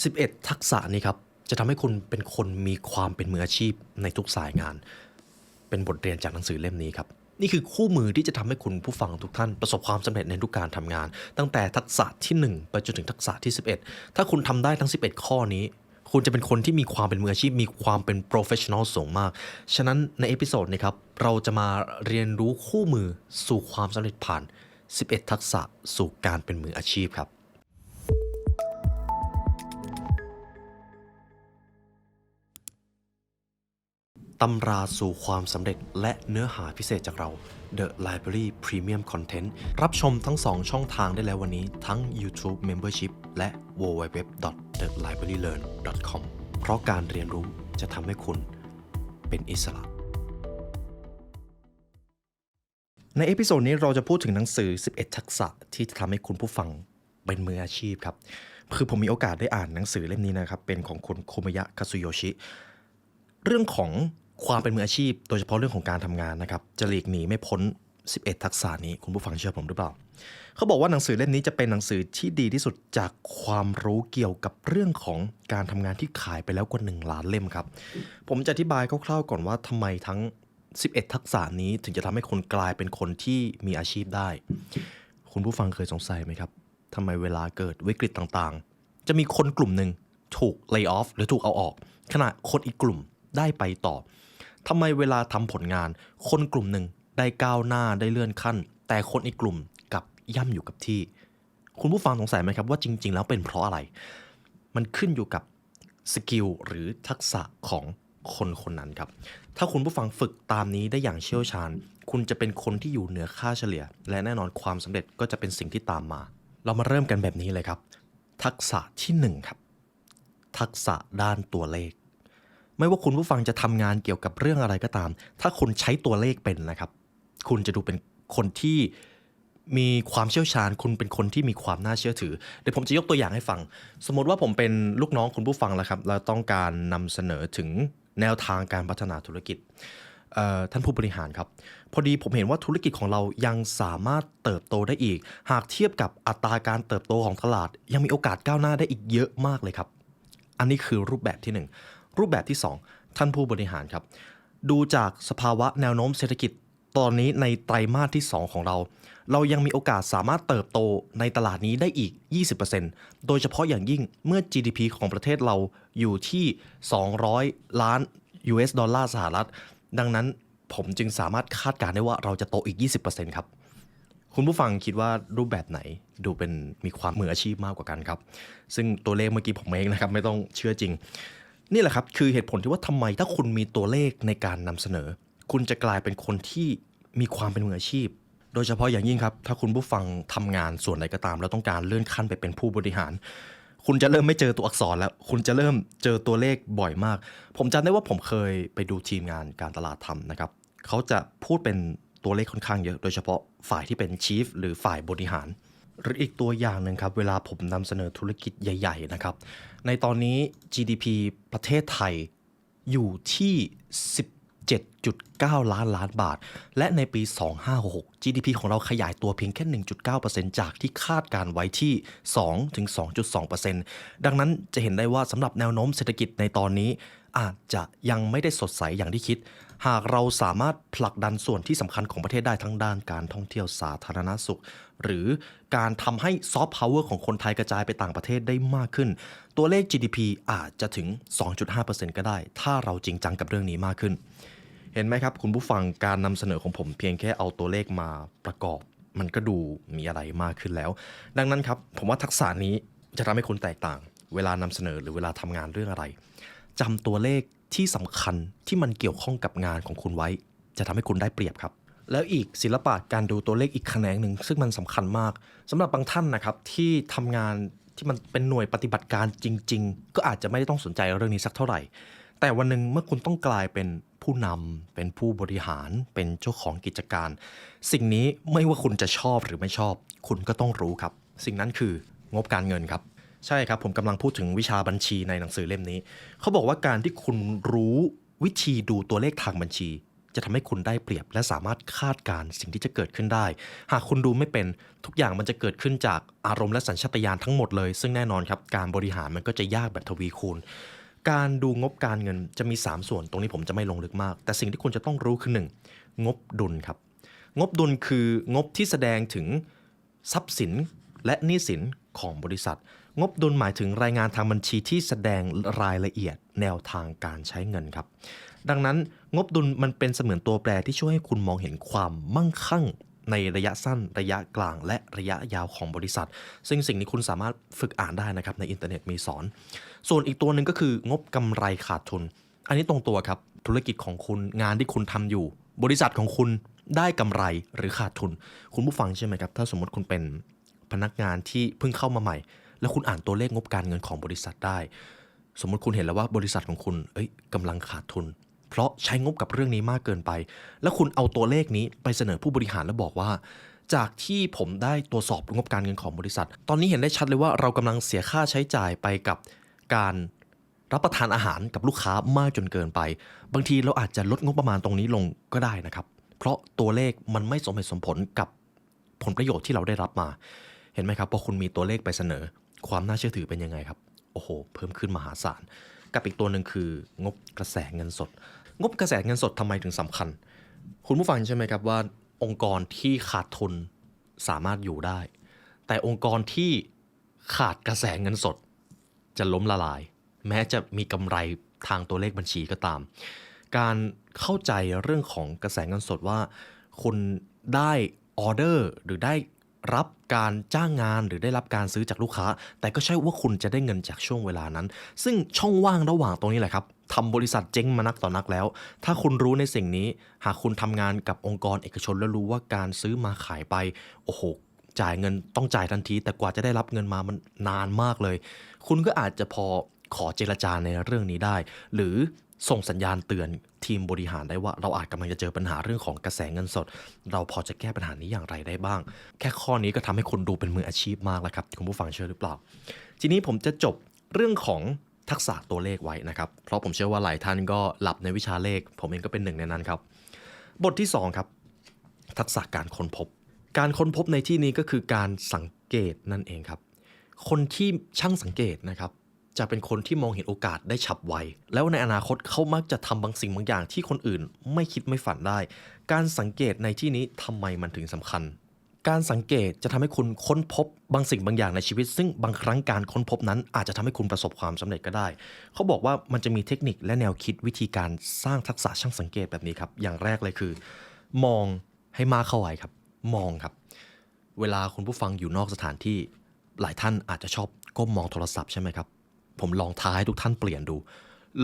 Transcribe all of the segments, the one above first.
11 ทักษะนี้ครับจะทำให้คุณเป็นคนมีความเป็นมืออาชีพในทุกสายงานเป็นบทเรียนจากหนังสือเล่มนี้ครับนี่คือคู่มือที่จะทำให้คุณผู้ฟังทุกท่านประสบความสำเร็จในทุกการทำงานตั้งแต่ทักษะที่1ไปจนถึงทักษะที่11ถ้าคุณทำได้ทั้ง11ข้อนี้คุณจะเป็นคนที่มีความเป็นมืออาชีพมีความเป็น professional สูงมากฉะนั้นในเอพิโซดนี้ครับเราจะมาเรียนรู้คู่มือสู่ความสำเร็จผ่าน11ทักษะสู่การเป็นมืออาชีพครับตำราสู่ความสำเร็จและเนื้อหาพิเศษจากเรา The Library Premium Content รับชมทั้ง2ช่องทางได้แล้ววันนี้ทั้ง YouTube Membership และ www.thelibrarylearn.com เพราะการเรียนรู้จะทำให้คุณเป็นอิสระในเอพิโซดนี้เราจะพูดถึงหนังสือ11ทักษะที่จะทำให้คุณผู้ฟังเป็นมืออาชีพครับคือผมมีโอกาสได้อ่านหนังสือเล่มนี้นะครับเป็นของคุณโคมายะคาซุโยชิเรื่องของความเป็นมืออาชีพโดยเฉพาะเรื่องของการทำงานนะครับจะหลีกหนีไม่พ้น11ทักษะนี้คุณผู้ฟังเชื่อผมหรือเปล่าเขาบอกว่าหนังสือเล่มนี้จะเป็นหนังสือที่ดีที่สุดจากความรู้เกี่ยวกับเรื่องของการทำงานที่ขายไปแล้วกว่า1 ล้านเล่มครับผมจะอธิบายคร่าวๆก่อนว่าทำไมทั้ง11ทักษะนี้ถึงจะทำให้คนกลายเป็นคนที่มีอาชีพได้คุณผู้ฟังเคยสงสัยไหมครับทำไมเวลาเกิดวิกฤตต่างๆจะมีคนกลุ่มหนึ่งถูก lay off หรือถูกเอาออกขณะคนอีกกลุ่มได้ไปต่อทำไมเวลาทำผลงานคนกลุ่มหนึ่งได้ก้าวหน้าได้เลื่อนขั้นแต่คนอีกกลุ่มกลับย่ำอยู่กับที่คุณผู้ฟังสงสัยไหมครับว่าจริงๆแล้วเป็นเพราะอะไรมันขึ้นอยู่กับสกิลหรือทักษะของคนคนนั้นครับถ้าคุณผู้ฟังฝึกตามนี้ได้อย่างเชี่ยวชาญคุณจะเป็นคนที่อยู่เหนือค่าเฉลี่ยและแน่นอนความสำเร็จก็จะเป็นสิ่งที่ตามมาเรามาเริ่มกันแบบนี้เลยครับทักษะที่1ครับทักษะด้านตัวเลขไม่ว่าคุณผู้ฟังจะทำงานเกี่ยวกับเรื่องอะไรก็ตามถ้าคุณใช้ตัวเลขเป็นนะครับคุณจะดูเป็นคนที่มีความเชี่ยวชาญคุณเป็นคนที่มีความน่าเชื่อถือเดี๋ยวผมจะยกตัวอย่างให้ฟังสมมติว่าผมเป็นลูกน้องคุณผู้ฟังแล้วครับแล้วต้องการนำเสนอถึงแนวทางการพัฒนาธุรกิจท่านผู้บริหารครับพอดีผมเห็นว่าธุรกิจของเรายังสามารถเติบโตได้อีกหากเทียบกับอัตราการเติบโตของตลาดยังมีโอกาสก้าวหน้าได้อีกเยอะมากเลยครับอันนี้คือรูปแบบที่1รูปแบบที่2ท่านผู้บริหารครับดูจากสภาวะแนวโน้มเศรษฐกิจตอนนี้ในไตรมาสที่2ของเรายังมีโอกาสสามารถเติบโตในตลาดนี้ได้อีก 20% โดยเฉพาะอย่างยิ่งเมื่อ GDP ของประเทศเราอยู่ที่200 ล้าน US ดอลลาร์สหรัฐดังนั้นผมจึงสามารถคาดการณ์ได้ว่าเราจะโตอีก 20% ครับคุณผู้ฟังคิดว่ารูปแบบไหนดูเป็นมีความมืออาชีพมากกว่ากันครับซึ่งตัวเลขเมื่อกี้ผมเองนะครับไม่ต้องเชื่อจริงนี่แหละครับคือเหตุผลที่ว่าทำไมถ้าคุณมีตัวเลขในการนำเสนอคุณจะกลายเป็นคนที่มีความเป็นมืออาชีพโดยเฉพาะอย่างยิ่งครับถ้าคุณผู้ฟังทำงานส่วนใดก็ตามแล้วต้องการเลื่อนขั้นไปเป็นผู้บริหารคุณจะเริ่มไม่เจอตัวอักษรแล้วคุณจะเริ่มเจอตัวเลขบ่อยมากผมจำได้ว่าผมเคยไปดูทีมงานการตลาดทำนะครับเขาจะพูดเป็นตัวเลขค่อนข้างเยอะโดยเฉพาะฝ่ายที่เป็น Chief หรือฝ่ายบริหารหรืออีกตัวอย่างหนึ่งครับเวลาผมนำเสนอธุรกิจใหญ่ๆนะครับในตอนนี้ GDP ประเทศไทยอยู่ที่17.9 ล้านบาทและในปี2566 GDP ของเราขยายตัวเพียงแค่ 1.9% จากที่คาดการไว้ที่2ถึง 2.2% ดังนั้นจะเห็นได้ว่าสำหรับแนวโน้มเศรษฐกิจในตอนนี้อาจจะยังไม่ได้สดใสอย่างที่คิดหากเราสามารถผลักดันส่วนที่สำคัญของประเทศได้ทั้งด้านการท่องเที่ยวสาธารณสุขหรือการทำให้ซอฟต์พาวเวอร์ของคนไทยกระจายไปต่างประเทศได้มากขึ้นตัวเลข GDP อาจจะถึง 2.5% ก็ได้ถ้าเราจริงจังกับเรื่องนี้มากขึ้นเห็นไหมครับคุณผู้ฟังการนำเสนอของผมเพียงแค่เอาตัวเลขมาประกอบมันก็ดูมีอะไรมากขึ้นแล้วดังนั้นครับผมว่าทักษะนี้จะทำให้คุณแตกต่างเวลานำเสนอหรือเวลาทำงานเรื่องอะไรจำตัวเลขที่สำคัญที่มันเกี่ยวข้องกับงานของคุณไว้จะทำให้คุณได้เปรียบครับแล้วอีกศิลปะการดูตัวเลขอีกแขนงหนึ่งซึ่งมันสำคัญมากสำหรับบางท่านนะครับที่ทำงานที่มันเป็นหน่วยปฏิบัติการจริงๆก็อาจจะไม่ได้ต้องสนใจเรื่องนี้สักเท่าไหร่แต่วันหนึ่งเมื่อคุณต้องกลายเป็นผู้นำเป็นผู้บริหารเป็นเจ้าของกิจการสิ่งนี้ไม่ว่าคุณจะชอบหรือไม่ชอบคุณก็ต้องรู้ครับสิ่งนั้นคืองบการเงินครับใช่ครับผมกำลังพูดถึงวิชาบัญชีในหนังสือเล่มนี้เขาบอกว่าการที่คุณรู้วิธีดูตัวเลขทางบัญชี จะทำให้คุณได้เปรียบและสามารถคาดการณ์สิ่งที่จะเกิดขึ้นได้หากคุณดูไม่เป็นทุกอย่างมันจะเกิดขึ้นจากอารมณ์และสัญชาตญาณทั้งหมดเลยซึ่งแน่นอนครับการบริหารมันก็จะยากแบบทวีคูณการดูงบการเงินจะมี3ส่วนตรงนี้ผมจะไม่ลงลึกมากแต่สิ่งที่คุณจะต้องรู้คือ1งบดุลครับงบดุลคืองบที่แสดงถึงทรัพย์สินและหนี้สินของบริษัทงบดุลหมายถึงรายงานทางบัญชีที่แสดงรายละเอียดแนวทางการใช้เงินครับดังนั้นงบดุลมันเป็นเสมือนตัวแปรที่ช่วยให้คุณมองเห็นความมั่งคั่งในระยะสั้นระยะกลางและระยะยาวของบริษัทซึ่งสิ่งนี้คุณสามารถฝึกอ่านได้นะครับในอินเทอร์เน็ตมีสอนส่วนอีกตัวหนึ่งก็คืองบกำไรขาดทุนอันนี้ตรงตัวครับธุรกิจของคุณงานที่คุณทำอยู่บริษัทของคุณได้กำไรหรือขาดทุนคุณผู้ฟังใช่ไหมครับถ้าสมมติคุณเป็นพนักงานที่เพิ่งเข้ามาใหม่แล้วคุณอ่านตัวเลขงบการเงินของบริษัทได้สมมติคุณเห็นแล้วว่าบริษัทของคุณกำลังขาดทุนเพราะใช้งบกับเรื่องนี้มากเกินไปแล้วคุณเอาตัวเลขนี้ไปเสนอผู้บริหารแล้วบอกว่าจากที่ผมได้ตรวจสอบงบการเงินของบริษัทตอนนี้เห็นได้ชัดเลยว่าเรากำลังเสียค่าใช้จ่ายไปกับการรับประทานอาหารกับลูกค้ามากจนเกินไปบางทีเราอาจจะลดงบประมาณตรงนี้ลงก็ได้นะครับเพราะตัวเลขมันไม่สมเหตุสมผลกับผลประโยชน์ที่เราได้รับมาเห็นไหมครับพอคุณมีตัวเลขไปเสนอความน่าเชื่อถือเป็นยังไงครับโอ้โหเพิ่มขึ้นมหาศาลกับอีกตัวหนึ่งคืองบกระแสเงินสดงบกระแสเงินสดทำไมถึงสำคัญคุณผู้ฟังใช่ไหมครับว่าองค์กรที่ขาดทุนสามารถอยู่ได้แต่องค์กรที่ขาดกระแสเงินสดจะล้มละลายแม้จะมีกำไรทางตัวเลขบัญชีก็ตามการเข้าใจเรื่องของกระแสเงินสดว่าคุณได้ออเดอร์หรือได้รับการจ้างงานหรือได้รับการซื้อจากลูกค้าแต่ก็ใช่ว่าคุณจะได้เงินจากช่วงเวลานั้นซึ่งช่องว่างระหว่างตรงนี้แหละครับทำบริษัทเจ๊งมานักต่อนักแล้วถ้าคุณรู้ในสิ่งนี้หากคุณทำงานกับองค์กรเอกชนแล้วรู้ว่าการซื้อมาขายไปโอ้โหจ่ายเงินต้องจ่ายทันทีแต่กว่าจะได้รับเงินมามันนานมากเลยคุณก็อาจจะพอขอเจรจาในเรื่องนี้ได้หรือส่งสัญญาณเตือนทีมบริหารได้ว่าเราอาจกำลังจะเจอปัญหาเรื่องของกระแสเงินสดเราพอจะแก้ปัญหานี้อย่างไรได้บ้างแค่ข้อนี้ก็ทำให้คุณดูเป็นมืออาชีพมากแล้วครับคุณผู้ฟังเชื่อหรือเปล่าทีนี้ผมจะจบเรื่องของทักษะตัวเลขไว้นะครับเพราะผมเชื่อว่าหลายท่านก็หลับในวิชาเลขผมเองก็เป็นหนึ่งในนั้นครับบทที่2ครับทักษะการค้นพบการค้นพบในที่นี้ก็คือการสังเกตนั่นเองครับคนที่ช่างสังเกตนะครับจะเป็นคนที่มองเห็นโอกาสได้ฉับไวแล้วในอนาคตเขามักจะทำบางสิ่งบางอย่างที่คนอื่นไม่คิดไม่ฝันได้การสังเกตในที่นี้ทำไมมันถึงสำคัญการสังเกตจะทำให้คุณค้นพบบางสิ่งบางอย่างในชีวิตซึ่งบางครั้งการค้นพบนั้นอาจจะทำให้คุณประสบความสำเร็จก็ได้เขาบอกว่ามันจะมีเทคนิคและแนวคิดวิธีการสร้างทักษะช่างสังเกตแบบนี้ครับอย่างแรกเลยคือมองให้มากเข้าไว้ครับมองครับเวลาคุณผู้ฟังอยู่นอกสถานที่หลายท่านอาจจะชอบก้มมองโทรศัพท์ใช่ไหมครับผมลองท้าให้ทุกท่านเปลี่ยนดู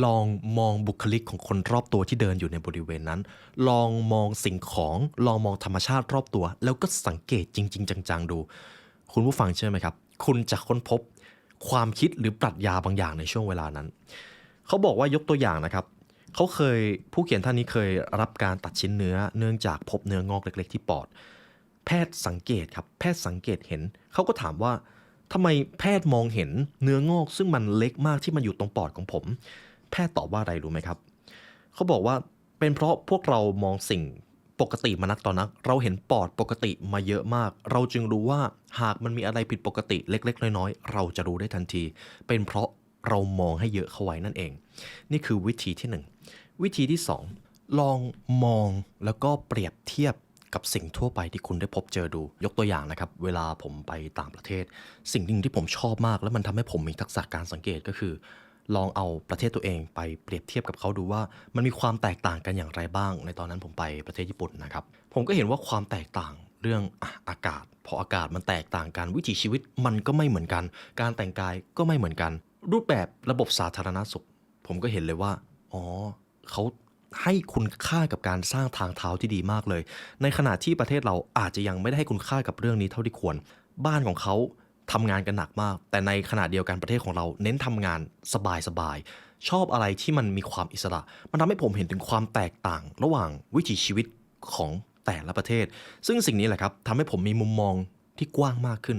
ลองมองบุคลิกของคนรอบตัวที่เดินอยู่ในบริเวณนั้นลองมองสิ่งของลองมองธรรมชาติรอบตัวแล้วก็สังเกตจริงๆจังๆดูคุณผู้ฟังเชื่อไหมครับคุณจะค้นพบความคิดหรือปรัชญาบางอย่างในช่วงเวลานั้นเขาบอกว่ายกตัวอย่างนะครับผู้เขียนท่านนี้เคยรับการตัดชิ้นเนื้อเนื่องจากพบเนื้องอกเล็กๆที่ปอดแพทย์สังเกตครับแพทย์สังเกตเห็นเขาก็ถามว่าทำไมแพทย์มองเห็นเนื้องอกซึ่งมันเล็กมากที่มันอยู่ตรงปอดของผมแพทย์ตอบว่าอะไรรู้ไหมครับเขาบอกว่าเป็นเพราะพวกเรามองสิ่งปกติมานักต่อนักเราเห็นปอดปกติมาเยอะมากเราจึงรู้ว่าหากมันมีอะไรผิดปกติเล็กๆน้อยๆเราจะรู้ได้ทันทีเป็นเพราะเรามองให้เยอะเข้าไว้นั่นเองนี่คือวิธีที่1วิธีที่2ลองมองแล้วก็เปรียบเทียบกับสิ่งทั่วไปที่คุณได้พบเจอดูยกตัวอย่างนะครับเวลาผมไปต่างประเทศสิ่งหนึ่งที่ผมชอบมากแล้วมันทำให้ผมมีทักษะการสังเกตก็คือลองเอาประเทศตัวเองไปเปรียบเทียบกับเขาดูว่ามันมีความแตกต่างกันอย่างไรบ้างในตอนนั้นผมไปประเทศญี่ปุ่นนะครับผมก็เห็นว่าความแตกต่างเรื่องอากาศพออากาศมันแตกต่างกันวิถีชีวิตมันก็ไม่เหมือนกันการแต่งกายก็ไม่เหมือนกันรูปแบบระบบสาธารณสุขผมก็เห็นเลยว่าอ๋อเขาให้คุณค่ากับการสร้างทางเท้าที่ดีมากเลยในขณะที่ประเทศเราอาจจะยังไม่ได้ให้คุณค่ากับเรื่องนี้เท่าที่ควรบ้านของเขาทำงานกันหนักมากแต่ในขณะเดียวกันประเทศของเราเน้นทำงานสบายๆชอบอะไรที่มันมีความอิสระมันทำให้ผมเห็นถึงความแตกต่างระหว่างวิถีชีวิตของแต่ละประเทศซึ่งสิ่งนี้แหละครับทำให้ผมมีมุมมองที่กว้างมากขึ้น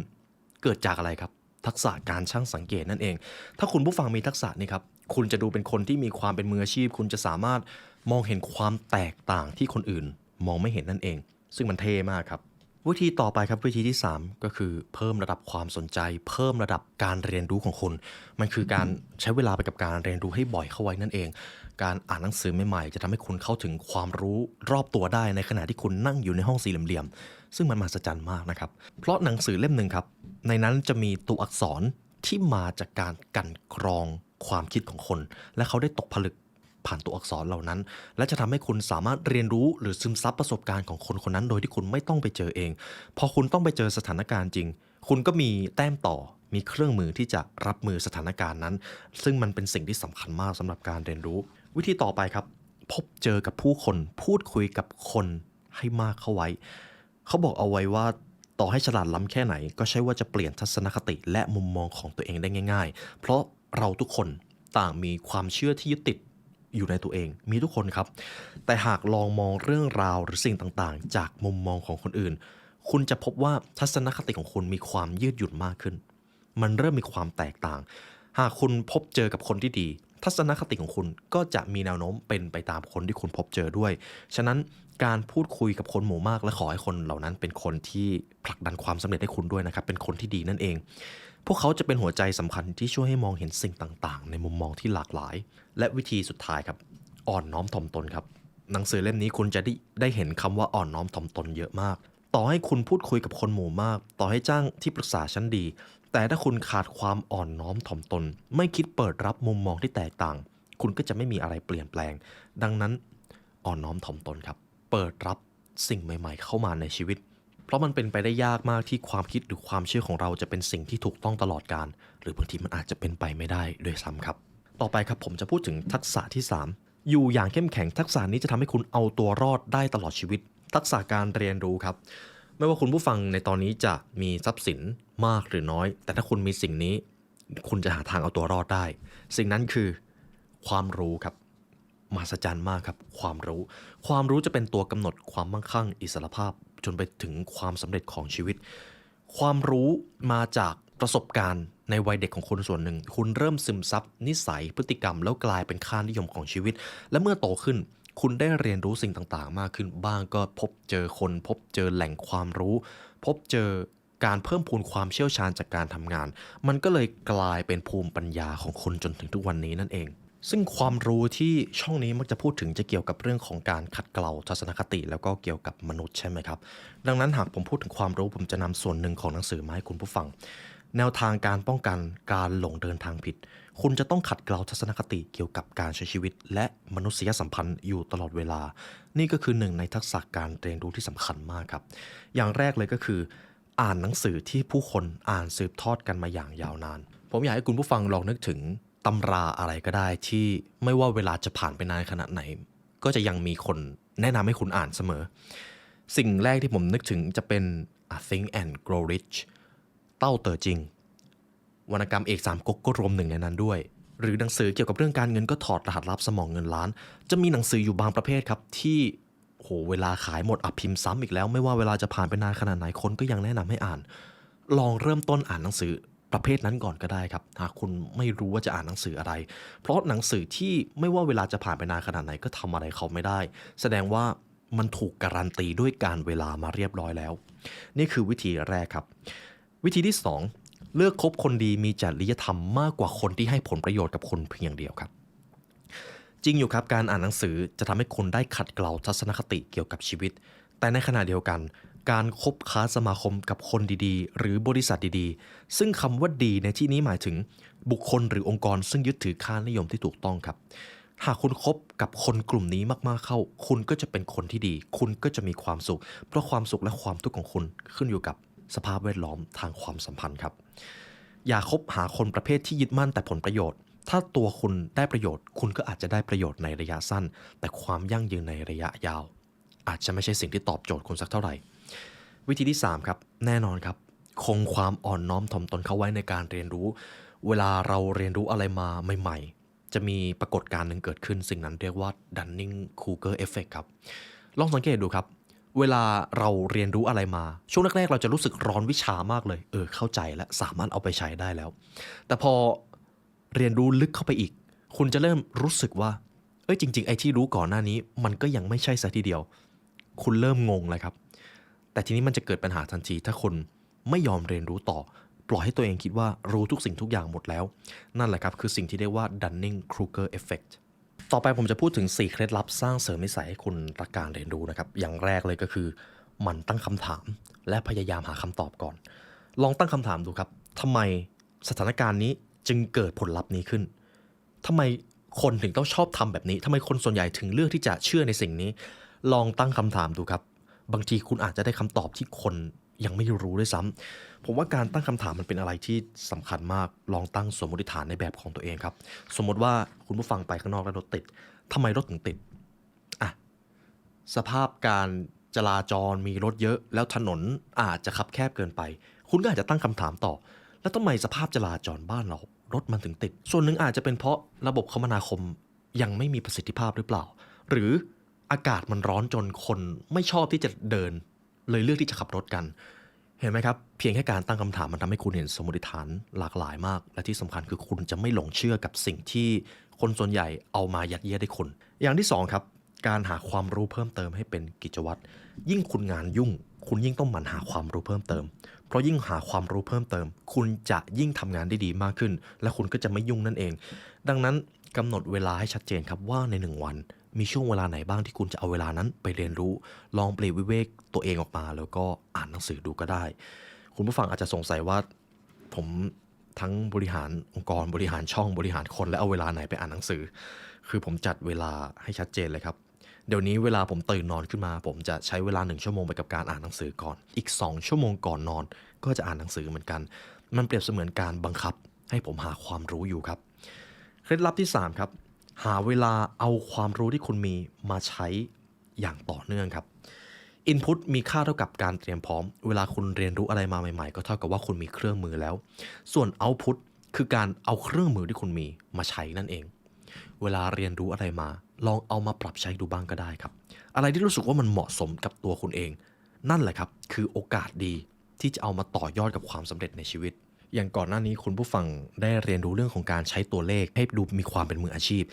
เกิดจากอะไรครับ ทักษะการช่างสังเกตนั่นเองถ้าคุณผู้ฟังมีทักษะนี้ครับคุณจะดูเป็นคนที่มีความเป็นมืออาชีพคุณจะสามารถมองเห็นความแตกต่างที่คนอื่นมองไม่เห็นนั่นเองซึ่งมันเท่มากครับวิธีต่อไปครับวิธีที่3ก็คือเพิ่มระดับความสนใจเพิ่มระดับการเรียนรู้ของคุณมันคือการใช้เวลาไปกับการเรียนรู้ให้บ่อยเข้าไว้นั่นเองการอ่านหนังสือใหม่ๆจะทำให้คุณเข้าถึงความรู้รอบตัวได้ในขณะที่คุณนั่งอยู่ในห้องสี่เหลี่ยมๆซึ่งมันมหัศจรรย์มากนะครับเพราะหนังสือเล่มหนึ่งครับในนั้นจะมีตัวอักษรที่มาจากการกลั่นกรองความคิดของคนและเขาได้ตกผลึกผ่านตัวอักษรเหล่านั้นและจะทำให้คุณสามารถเรียนรู้หรือซึมซับประสบการณ์ของคนคนนั้นโดยที่คุณไม่ต้องไปเจอเองพอคุณต้องไปเจอสถานการณ์จริงคุณก็มีแต้มต่อมีเครื่องมือที่จะรับมือสถานการณ์นั้นซึ่งมันเป็นสิ่งที่สำคัญมากสำหรับการเรียนรู้วิธีต่อไปครับพบเจอกับผู้คนพูดคุยกับคนให้มากเข้าไว้เขาบอกเอาไว้ว่าต่อให้ฉลาดล้ำแค่ไหนก็ใช่ว่าจะเปลี่ยนทัศนคติและมุมมองของตัวเองได้ง่ายๆเพราะเราทุกคนต่างมีความเชื่อที่ยึดติดอยู่ในตัวเองมีทุกคนครับแต่หากลองมองเรื่องราวหรือสิ่งต่างๆจากมุมมองของคนอื่นคุณจะพบว่าทัศนคติของคุณมีความยืดหยุ่นมากขึ้นมันเริ่มมีความแตกต่างหากคุณพบเจอกับคนที่ดีทัศนคติของคุณก็จะมีแนวโน้มเป็นไปตามคนที่คุณพบเจอด้วยฉะนั้นการพูดคุยกับคนหมู่มากและขอให้คนเหล่านั้นเป็นคนที่ผลักดันความสำเร็จให้คุณด้วยนะครับเป็นคนที่ดีนั่นเองพวกเขาจะเป็นหัวใจสำคัญที่ช่วยให้มองเห็นสิ่งต่างๆในมุมมองที่หลากหลายและวิธีสุดท้ายครับอ่อนน้อมถ่อมตนครับหนังสือเล่มนี้คุณจะได้เห็นคำว่าอ่อนน้อมถ่อมตนเยอะมากต่อให้คุณพูดคุยกับคนหมู่มากต่อให้จ้างที่ปรึกษาชั้นดีแต่ถ้าคุณขาดความอ่อนน้อมถ่อมตนไม่คิดเปิดรับมุมมองที่แตกต่างคุณก็จะไม่มีอะไรเปลี่ยนแปลงดังนั้นอ่อนน้อมถ่อมตนครับเปิดรับสิ่งใหม่ๆเข้ามาในชีวิตเพราะมันเป็นไปได้ยากมากที่ความคิดหรือความเชื่อของเราจะเป็นสิ่งที่ถูกต้องตลอดกาลหรือบางทีมันอาจจะเป็นไปไม่ได้ด้วยซ้ำครับต่อไปครับผมจะพูดถึงทักษะที่3อยู่อย่างเข้มแข็งทักษะนี้จะทำให้คุณเอาตัวรอดได้ตลอดชีวิตทักษะการเรียนรู้ครับไม่ว่าคุณผู้ฟังในตอนนี้จะมีทรัพย์สินมากหรือน้อยแต่ถ้าคุณมีสิ่งนี้คุณจะหาทางเอาตัวรอดได้สิ่งนั้นคือความรู้ครับมหัศจรรย์มากครับความรู้จะเป็นตัวกำหนดความมั่งคั่งอิสรภาพจนไปถึงความสำเร็จของชีวิตความรู้มาจากประสบการณ์ในวัยเด็กของคุณส่วนหนึ่งคุณเริ่มซึมซับนิสัยพฤติกรรมแล้วกลายเป็นค่านิยมของชีวิตและเมื่อโตขึ้นคุณได้เรียนรู้สิ่งต่างๆมากขึ้นบ้างก็พบเจอคนพบเจอแหล่งความรู้พบเจอการเพิ่มพูนความเชี่ยวชาญจากการทำงานมันก็เลยกลายเป็นภูมิปัญญาของคุณจนถึงทุกวันนี้นั่นเองซึ่งความรู้ที่ช่องนี้มักจะพูดถึงจะเกี่ยวกับเรื่องของการขัดเกลาทัศนคติแล้วก็เกี่ยวกับมนุษย์ใช่ไหมครับดังนั้นหากผมพูดถึงความรู้ผมจะนำส่วนหนึ่งของหนังสือมาให้คุณผู้ฟังแนวทางการป้องกันการหลงเดินทางผิดคุณจะต้องขัดเกลาทัศนคติเกี่ยวกับการใช้ชีวิตและมนุษยสัมพันธ์อยู่ตลอดเวลานี่ก็คือหนึ่งในทักษะการเรียนรู้ที่สำคัญมากครับอย่างแรกเลยก็คืออ่านหนังสือที่ผู้คนอ่านสืบทอดกันมาอย่างยาวนานผมอยากให้คุณผู้ฟังลองนึกถึงตำราอะไรก็ได้ที่ไม่ว่าเวลาจะผ่านไปนานขนาดไหนก็จะยังมีคนแนะนำให้คุณอ่านเสมอสิ่งแรกที่ผมนึกถึงจะเป็น Think and Grow Rich เต้าเต๋อจริงวรรณกรรมเอกสามก๊กก็รวมหนึ่งในนั้นด้วยหรือหนังสือเกี่ยวกับเรื่องการเงินก็ถอดรหัสลับสมองเงินล้านจะมีหนังสืออยู่บางประเภทครับที่โหเวลาขายหมดพิมพ์ซ้ำอีกแล้วไม่ว่าเวลาจะผ่านไปนานขนาดไหนคนก็ยังแนะนำให้อ่านลองเริ่มต้นอ่านหนังสือประเภทนั้นก่อนก็ได้ครับหากคุณไม่รู้ว่าจะอ่านหนังสืออะไรเพราะหนังสือที่ไม่ว่าเวลาจะผ่านไปนานขนาดไหนก็ทำอะไรเขาไม่ได้แสดงว่ามันถูกการันตีด้วยการเวลามาเรียบร้อยแล้วนี่คือวิธีแรกครับวิธีที่2เลือกคบคนดีมีจริยธรรมมากกว่าคนที่ให้ผลประโยชน์กับคุณเพียงเดียวครับจริงอยู่ครับการอ่านหนังสือจะทำให้คุณได้ขัดเกลาทัศนคติเกี่ยวกับชีวิตแต่ในขณะเดียวกันการคบค้าสมาคมกับคนดีๆหรือบริษัทดีๆซึ่งคำว่าดีในที่นี้หมายถึงบุคคลหรือองค์กรซึ่งยึดถือค่านิยมที่ถูกต้องครับหากคุณคบกับคนกลุ่มนี้มากๆเข้าคุณก็จะเป็นคนที่ดีคุณก็จะมีความสุขเพราะความสุขและความทุกข์ของคุณขึ้นอยู่กับสภาพแวดล้อมทางความสัมพันธ์ครับอย่าคบหาคนประเภทที่ยึดมั่นแต่ผลประโยชน์ถ้าตัวคุณได้ประโยชน์คุณก็อาจจะได้ประโยชน์ในระยะสั้นแต่ความยั่งยืนในระยะยาวอาจจะไม่ใช่สิ่งที่ตอบโจทย์คุณสักเท่าไหร่วิธีที่3ครับแน่นอนครับคงความอ่อนน้อมถ่อมตนเข้าไว้ในการเรียนรู้เวลาเราเรียนรู้อะไรมาใหม่ๆจะมีปรากฏการณ์หนึ่งเกิดขึ้นสิ่งนั้นเรียกว่า Dunning-Kruger Effect ครับลองสังเกตดูครับ เวลาเราเรียนรู้อะไรมาช่วงแรกๆเราจะรู้สึกร้อนวิชามากเลยเข้าใจแล้วสามารถเอาไปใช้ได้แล้วแต่พอเรียนรู้ลึกเข้าไปอีกคุณจะเริ่มรู้สึกว่าจริงๆไอ้ที่รู้ก่อนหน้านี้มันก็ยังไม่ใช่ซะทีเดียวคุณเริ่มงงเลยครับแต่ทีนี้มันจะเกิดปัญหาทันทีถ้าคุณไม่ยอมเรียนรู้ต่อปล่อยให้ตัวเองคิดว่ารู้ทุกสิ่งทุกอย่างหมดแล้วนั่นแหละครับคือสิ่งที่เรียกว่า Dunning-Kruger Effect ต่อไปผมจะพูดถึง4เคล็ดลับสร้างเสริมนิสัยให้คุณรักการเรียนรู้นะครับอย่างแรกเลยก็คือหมั่นตั้งคำถามและพยายามหาคำตอบก่อนลองตั้งคำถามดูครับทำไมสถานการณ์นี้จึงเกิดผลลัพธ์นี้ขึ้นทำไมคนถึงต้องชอบทำแบบนี้ทำไมคนส่วนใหญ่ถึงเลือกที่จะเชื่อในสิ่งนี้ลองตั้งคำถามดูครับบางทีคุณอาจจะได้คำตอบที่คนยังไม่รู้ด้วยซ้ำผมว่าการตั้งคำถามมันเป็นอะไรที่สำคัญมากลองตั้งสมมติฐานในแบบของตัวเองครับสมมติว่าคุณผู้ฟังไปข้างนอกแล้วรถติดทำไมรถถึงติดอ่ะสภาพการจราจรมีรถเยอะแล้วถนนอาจจะคับแคบเกินไปคุณก็อาจจะตั้งคำถามต่อแล้วทำไมสภาพจราจรบ้านเรารถมันถึงติดส่วนหนึ่งอาจจะเป็นเพราะระบบคมนาคมยังไม่มีประสิทธิภาพหรือเปล่าหรืออากาศมันร้อนจนคนไม่ชอบที่จะเดินเลยเลือกที่จะขับรถกันเห็นไหมครับเพียงแค่การตั้งคำถามมันทำให้คุณเห็นสมมติฐานหลากหลายมากและที่สำคัญคือคุณจะไม่หลงเชื่อกับสิ่งที่คนส่วนใหญ่เอามายัดเยียดให้คุณอย่างที่สองครับการหาความรู้เพิ่มเติมให้เป็นกิจวัตรยิ่งคุณงานยุ่งคุณยิ่งต้องหมั่นหาความรู้เพิ่มเติมเพราะยิ่งหาความรู้เพิ่มเติมคุณจะยิ่งทำงานได้ดีมากขึ้นและคุณก็จะไม่ยุ่งนั่นเองดังนั้นกำหนดเวลาให้ชัดเจนครับว่าใน1 วันมีช่วงเวลาไหนบ้างที่คุณจะเอาเวลานั้นไปเรียนรู้ลองปลีกวิเวกตัวเองออกมาแล้วก็อ่านหนังสือดูก็ได้คุณผู้ฟังอาจจะสงสัยว่าผมทั้งบริหารองค์กรบริหารช่องบริหารคนและเอาเวลาไหนไปอ่านหนังสือคือผมจัดเวลาให้ชัดเจนเลยครับเดี๋ยวนี้เวลาผมตื่นนอนขึ้นมาผมจะใช้เวลา1 ชั่วโมงไปกับการอ่านหนังสือก่อนอีก2 ชั่วโมงก่อนนอนก็จะอ่านหนังสือเหมือนกันมันเปรียบเสมือนการบังคับให้ผมหาความรู้อยู่ครับเคล็ดลับที่3ครับหาเวลาเอาความรู้ที่คุณมีมาใช้อย่างต่อเนื่องครับ Input มีค่าเท่ากับการเตรียมพร้อมเวลาคุณเรียนรู้อะไรมาใหม่ๆก็เท่ากับว่าคุณมีเครื่องมือแล้วส่วน Output คือการเอาเครื่องมือที่คุณมีมาใช้นั่นเองเวลาเรียนรู้อะไรมาลองเอามาปรับใช้ดูบ้างก็ได้ครับอะไรที่รู้สึกว่ามันเหมาะสมกับตัวคุณเองนั่นแหละครับคือโอกาสดีที่จะเอามาต่อยอดกับความสำเร็จในชีวิตอย่างก่อนหน้านี้คุณผู้ฟังได้เรียนรู้เรื่องของการใช้ตัวเลขให้ดูมีความเป็นมืออาชีพ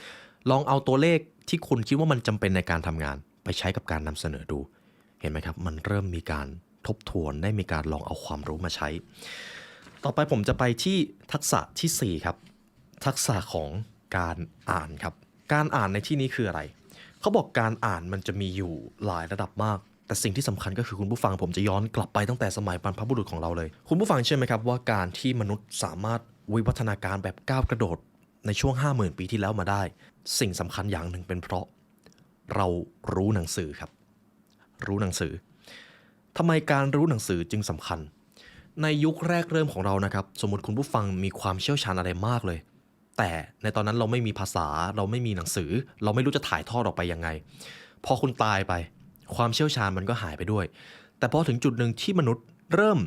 ลองเอาตัวเลขที่คุณคิดว่ามันจำเป็นในการทำงานไปใช้กับการนำเสนอดูเห็นไหมครับมันเริ่มมีการทบทวนได้มีการลองเอาความรู้มาใช้ต่อไปผมจะไปที่ทักษะที่4ครับทักษะของการอ่านครับการอ่านในที่นี้คืออะไรเขาบอกการอ่านมันจะมีอยู่หลายระดับมากแต่สิ่งที่สำคัญก็คือคุณผู้ฟังผมจะย้อนกลับไปตั้งแต่สมัยบรรพบุรุษของเราเลยคุณผู้ฟังเชื่อไหมครับว่าการที่มนุษย์สามารถวิวัฒนาการแบบก้าวกระโดดในช่วง 50,000 ปีที่แล้วมาได้สิ่งสำคัญอย่างหนึ่งเป็นเพราะเรารู้หนังสือครับรู้หนังสือทำไมการรู้หนังสือจึงสำคัญในยุคแรกเริ่มของเรานะครับสมมติคุณผู้ฟังมีความเชี่ยวชาญอะไรมากเลยแต่ในตอนนั้นเราไม่มีภาษาเราไม่มีหนังสือเราไม่รู้จะถ่ายทอดออกไปยังไงพอคุณตายไปความเชี่ยวชาญมันก็หายไปด้วยแต่พอถึงจุดหนึ่งที่มนุษย์เริ่ม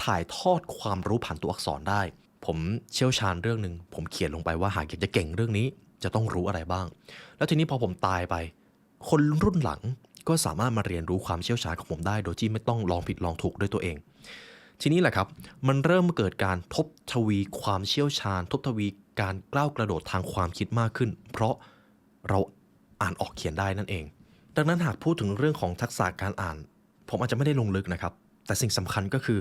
ถ่ายทอดความรู้ผ่านตัวอักษรได้ผมเชี่ยวชาญเรื่องหนึ่งผมเขียนลงไปว่าหากอยากจะเก่งเรื่องนี้จะต้องรู้อะไรบ้างแล้วทีนี้พอผมตายไปคนรุ่นหลังก็สามารถมาเรียนรู้ความเชี่ยวชาญของผมได้โดยที่ไม่ต้องลองผิดลองถูกด้วยตัวเองทีนี้แหละครับมันเริ่มเกิดการทบทวีความเชี่ยวชาญทบทวีการก้าวกระโดดทางความคิดมากขึ้นเพราะเราอ่านออกเขียนได้นั่นเองดังนั้นหากพูดถึงเรื่องของทักษะการอ่านผมอาจจะไม่ได้ลงลึกนะครับแต่สิ่งสำคัญก็คือ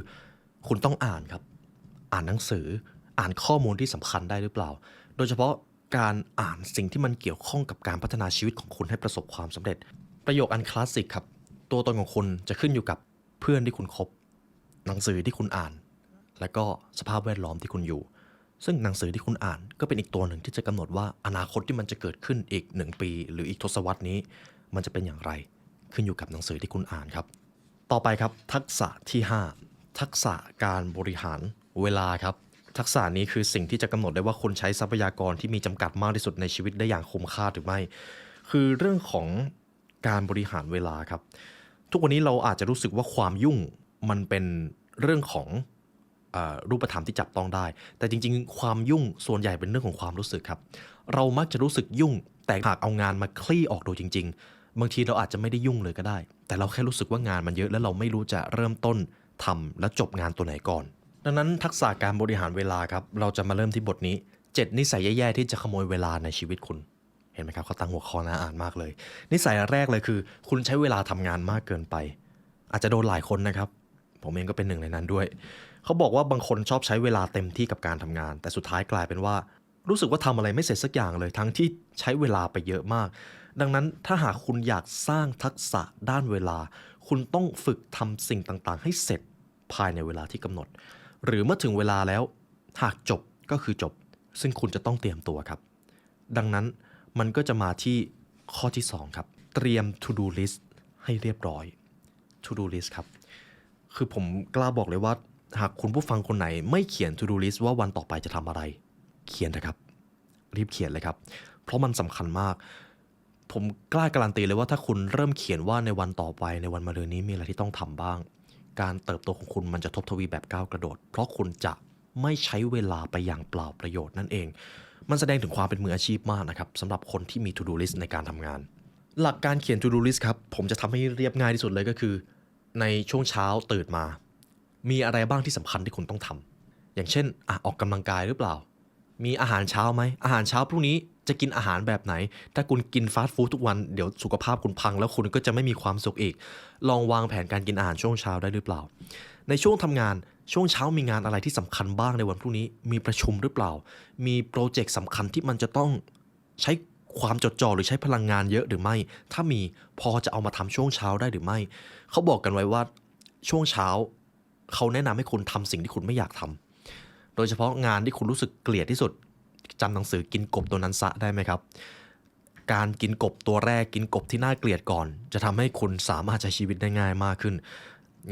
คุณต้องอ่านครับอ่านหนังสืออ่านข้อมูลที่สำคัญได้หรือเปล่าโดยเฉพาะการอ่านสิ่งที่มันเกี่ยวข้องกับการพัฒนาชีวิตของคุณให้ประสบความสำเร็จประโยคอันคลาสสิกครับตัวตนของคุณจะขึ้นอยู่กับเพื่อนที่คุณคบหนังสือที่คุณอ่านและก็สภาพแวดล้อมที่คุณอยู่ซึ่งหนังสือที่คุณอ่านก็เป็นอีกตัวหนึ่งที่จะกำหนดว่าอนาคตที่มันจะเกิดขึ้นอีก1 ปีหรืออีกทศวรรษนี้มันจะเป็นอย่างไรขึ้นอยู่กับหนังสือที่คุณอ่านครับต่อไปครับทักษะที่5ทักษะการบริหารเวลาครับทักษะนี้คือสิ่งที่จะกำหนดได้ว่าคุณใช้ทรัพยากรที่มีจำกัดมากที่สุดในชีวิตได้อย่างคุ้มค่าหรือไม่คือเรื่องของการบริหารเวลาครับทุกวันนี้เราอาจจะรู้สึกว่าความยุ่งมันเป็นเรื่องของรูปธรรมที่จับต้องได้แต่จริงๆความยุ่งส่วนใหญ่เป็นเรื่องของความรู้สึกครับเรามักจะรู้สึกยุ่งแต่หากเอางานมาคลี่ออกดูจริง บางทีเราอาจจะไม่ได้ยุ่งเลยก็ได้แต่เราแค่รู้สึกว่างานมันเยอะแล้วเราไม่รู้จะเริ่มต้นทำและจบงานตัวไหนก่อนดังนั้นทักษะการบริหารเวลาครับเราจะมาเริ่มที่บทนี้7นิสัยแย่ๆที่จะขโมยเวลาในชีวิตคุณเห็นไหมครับเขาตั้งหัวข้อน่าอ่านมากเลยนิสัยแรกเลยคือคุณใช้เวลาทำงานมากเกินไปอาจจะโดนหลายคนนะครับผมเองก็เป็นหนึ่งในนั้นด้วยเขาบอกว่าบางคนชอบใช้เวลาเต็มที่กับการทำงานแต่สุดท้ายกลายเป็นว่ารู้สึกว่าทำอะไรไม่เสร็จสักอย่างเลยทั้งที่ใช้เวลาไปเยอะมากดังนั้นถ้าหากคุณอยากสร้างทักษะด้านเวลาคุณต้องฝึกทำสิ่งต่างๆให้เสร็จภายในเวลาที่กำหนดหรือเมื่อถึงเวลาแล้วหากจบก็คือจบซึ่งคุณจะต้องเตรียมตัวครับดังนั้นมันก็จะมาที่ข้อที่2ครับเตรียม to do list ให้เรียบร้อย to do list ครับคือผมกล้าบอกเลยว่าหากคุณผู้ฟังคนไหนไม่เขียน to do list ว่าวันต่อไปจะทำอะไรเขียนนะครับรีบเขียนเลยครับเพราะมันสำคัญมากผมกล้าการันตีเลยว่าถ้าคุณเริ่มเขียนว่าในวันต่อไปในวันมะรืนนี้มีอะไรที่ต้องทำบ้างการเติบโตของคุณมันจะทบทวีแบบก้าวกระโดดเพราะคุณจะไม่ใช้เวลาไปอย่างเปล่าประโยชน์นั่นเองมันแสดงถึงความเป็นมืออาชีพมากนะครับสำหรับคนที่มี to do list ในการทำงานหลักการเขียน to do list ครับผมจะทำให้เรียบง่ายที่สุดเลยก็คือในช่วงเช้าตื่นมามีอะไรบ้างที่สำคัญที่คุณต้องทำอย่างเช่นออกกำลังกายหรือเปล่ามีอาหารเช้าไหมอาหารเช้าพรุ่งนี้จะกินอาหารแบบไหนถ้าคุณกินฟาสต์ฟู้ดทุกวันเดี๋ยวสุขภาพคุณพังแล้วคุณก็จะไม่มีความสุขอีกลองวางแผนการกินอาหารช่วงเช้าได้หรือเปล่าในช่วงทำงานช่วงเช้ามีงานอะไรที่สำคัญบ้างในวันพรุ่งนี้มีประชุมหรือเปล่ามีโปรเจกต์สำคัญที่มันจะต้องใช้ความจดจ่อหรือใช้พลังงานเยอะหรือไม่ถ้ามีพอจะเอามาทำช่วงเช้าได้หรือไม่เขาบอกกันไว้ว่าช่วงเช้าเขาแนะนำให้คุณทำสิ่งที่คุณไม่อยากทำโดยเฉพาะงานที่คุณรู้สึกเกลียดที่สุดจำหนังสือกินกบตัวนั้นซะได้ไหมครับการกินกบตัวแรกกินกบที่น่าเกลียดก่อนจะทำให้คุณสามารถใช้ชีวิตได้ง่ายมากขึ้น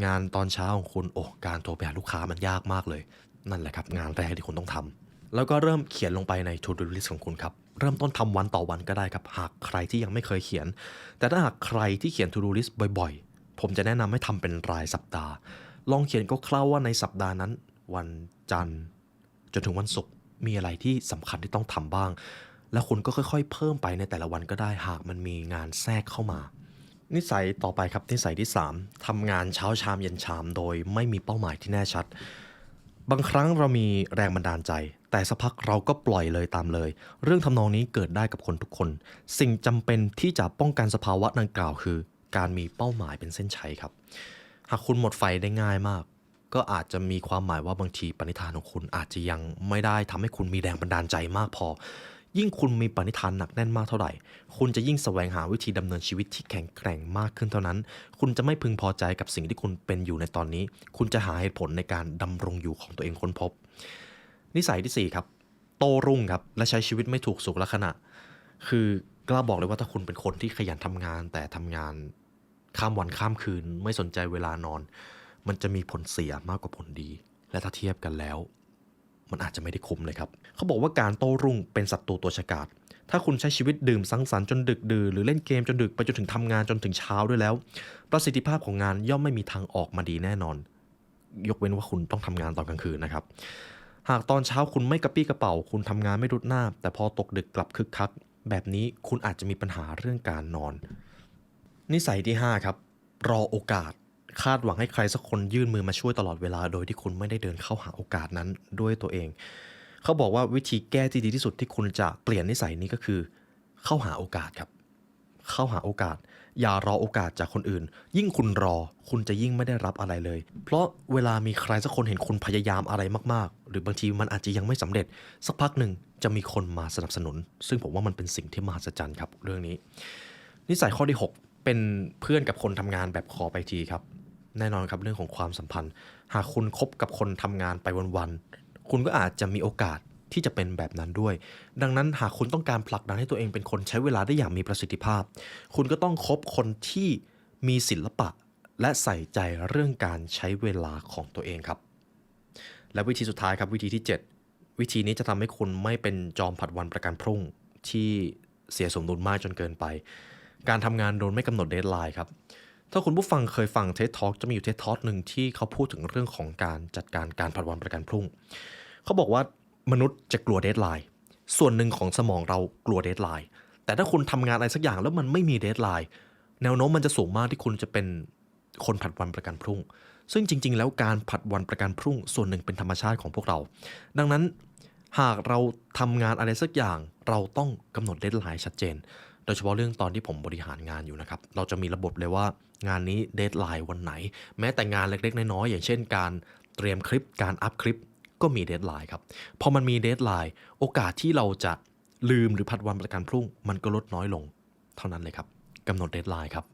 งานตอนเช้าของคุณการโทรไปหาลูกค้ามันยากมากเลยนั่นแหละครับงานแรกที่คุณต้องทำแล้วก็เริ่มเขียนลงไปใน to do list ของคุณครับเริ่มต้นทำวันต่อวันก็ได้ครับหากใครที่ยังไม่เคยเขียนแต่ถ้าหากใครที่เขียน to do list บ่อยๆผมจะแนะนำให้ทำเป็นรายสัปดาห์ลองเขียนคร่าวๆว่าในสัปดาห์นั้นวันจันทร์จนถึงวันศุกร์มีอะไรที่สำคัญที่ต้องทำบ้างแล้วคุณก็ค่อยๆเพิ่มไปในแต่ละวันก็ได้หากมันมีงานแทรกเข้ามานิสัยต่อไปครับนิสัยที่3ทำงานเช้าชามเย็นชามโดยไม่มีเป้าหมายที่แน่ชัดบางครั้งเรามีแรงบันดาลใจแต่สักพักเราก็ปล่อยเลยตามเลยเรื่องทำนองนี้เกิดได้กับคนทุกคนสิ่งจำเป็นที่จะป้องกันสภาวะดังกล่าวคือการมีเป้าหมายเป็นเส้นชัยครับหากคุณหมดไฟได้ง่ายมากก็อาจจะมีความหมายว่าบางทีปณิธานของคุณอาจจะยังไม่ได้ทำให้คุณมีแรงบันดาลใจมากพอยิ่งคุณมีปณิธานหนักแน่นมากเท่าไหร่คุณจะยิ่งแสวงหาวิธีดำเนินชีวิตที่แข็งแกร่งมากขึ้นเท่านั้นคุณจะไม่พึงพอใจกับสิ่งที่คุณเป็นอยู่ในตอนนี้คุณจะหาเหตุผลในการดำรงอยู่ของตัวเองค้นพบนิสัยที่4ครับโต้รุ่งครับและใช้ชีวิตไม่ถูกสุขลักษณะคือกล้าบอกเลยว่าถ้าคุณเป็นคนที่ขยันทำงานแต่ทำงานข้ามวันข้ามคืนไม่สนใจเวลานอนมันจะมีผลเสียมากกว่าผลดีและถ้าเทียบกันแล้วมันอาจจะไม่ได้คุ้มเลยครับเขาบอกว่าการโต้รุ่งเป็นศัตรูตัวฉกาจถ้าคุณใช้ชีวิตดื่มสังสรรค์จนดึกดื่นหรือเล่นเกมจนดึกไปจนถึงทำงานจนถึงเช้าด้วยแล้วประสิทธิภาพของงานย่อมไม่มีทางออกมาดีแน่นอนยกเว้นว่าคุณต้องทำงานตอนกลางคืนนะครับหากตอนเช้าคุณไม่กระปี้กระเป๋าคุณทำงานไม่รุดหน้าแต่พอตกดึกกลับคึกคักแบบนี้คุณอาจจะมีปัญหาเรื่องการนอนนิสัยที่5ครับรอโอกาสคาดหวังให้ใครสักคนยื่นมือมาช่วยตลอดเวลาโดยที่คุณไม่ได้เดินเข้าหาโอกาสนั้นด้วยตัวเองเขาบอกว่าวิธีแก้ที่ดีที่สุดที่คุณจะเปลี่ยนนิสัยนี้ก็คือเข้าหาโอกาสครับเข้าหาโอกาสอย่ารอโอกาสจากคนอื่นยิ่งคุณรอคุณจะยิ่งไม่ได้รับอะไรเลยเพราะเวลามีใครสักคนเห็นคุณพยายามอะไรมากๆหรือบางทีมันอาจจะยังไม่สำเร็จสักพักหนึ่งจะมีคนมาสนับสนุนซึ่งผมว่ามันเป็นสิ่งที่มหัศจรรย์ครับเรื่องนี้นิสัยข้อที่6เป็นเพื่อนกับคนทำงานแบบขอไปทีครับแน่นอนครับเรื่องของความสัมพันธ์หากคุณคบกับคนทำงานไปวันๆคุณก็อาจจะมีโอกาสที่จะเป็นแบบนั้นด้วยดังนั้นหากคุณต้องการผลักดันให้ตัวเองเป็นคนใช้เวลาได้อย่างมีประสิทธิภาพคุณก็ต้องคบคนที่มีศิลปะและใส่ใจเรื่องการใช้เวลาของตัวเองครับและวิธีสุดท้ายครับวิธีที่7วิธีนี้จะทำให้คุณไม่เป็นจอมผัดวันประกันพรุ่งที่เสียสมดุลมากจนเกินไปการทำงานโดยไม่กำหนดเดดไลน์ครับถ้าคุณผู้ฟังเคยฟัง TED Talk จะมีอยู่ TED Talk หนึ่งที่เขาพูดถึงเรื่องของการจัดการการผัดวันประกันพรุ่งเขาบอกว่ามนุษย์จะกลัวเดดไลน์ส่วนหนึ่งของสมองเรากลัวเดดไลน์แต่ถ้าคุณทำงานอะไรสักอย่างแล้วมันไม่มีเดดไลน์ แนวโน้มมันจะสูงมากที่คุณจะเป็นคนผัดวันประกันพรุ่งซึ่งจริงๆแล้วการผัดวันประกันพรุ่งส่วนหนึ่งเป็นธรรมชาติของพวกเราดังนั้นหากเราทำงานอะไรสักอย่างเราต้องกำหนดเดดไลน์ชัดเจนโดยเฉพาะเรื่องตอนที่ผมบริหารงานอยู่นะครับเราจะมีระบบเลยว่างานนี้เดดไลน์วันไหนแม้แต่งานเล็กๆน้อยๆอย่างเช่นการเตรียมคลิปการอัพคลิปก็มีเดดไลน์ครับพอมันมีเดดไลน์โอกาสที่เราจะลืมหรือผัดวันประกันพรุ่งมันก็ลดน้อยลงเท่านั้นเลยครับกำหนดเดดไลน์ครับ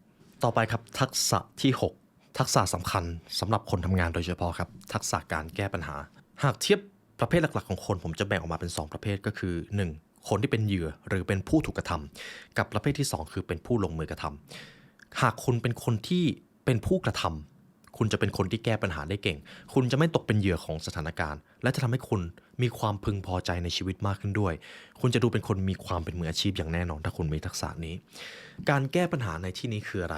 ต่อไปครับทักษะที่ 6 ทักษะสำคัญสำหรับคนทำงานโดยเฉพาะครับทักษะการแก้ปัญหาหากเทียบประเภทหลักๆของคนผมจะแบ่งออกมาเป็น2ประเภทก็คือ 1. คนที่เป็นเหยื่อหรือเป็นผู้ถูกกระทำกับประเภทที่2คือเป็นผู้ลงมือกระทำหากคุณเป็นคนที่เป็นผู้กระทำคุณจะเป็นคนที่แก้ปัญหาได้เก่งคุณจะไม่ตกเป็นเหยื่อของสถานการณ์และจะทำให้คุณมีความพึงพอใจในชีวิตมากขึ้นด้วยคุณจะดูเป็นคนมีความเป็นมืออาชีพอย่างแน่นอนถ้าคุณมีทักษะนี้การแก้ปัญหาในที่นี้คืออะไร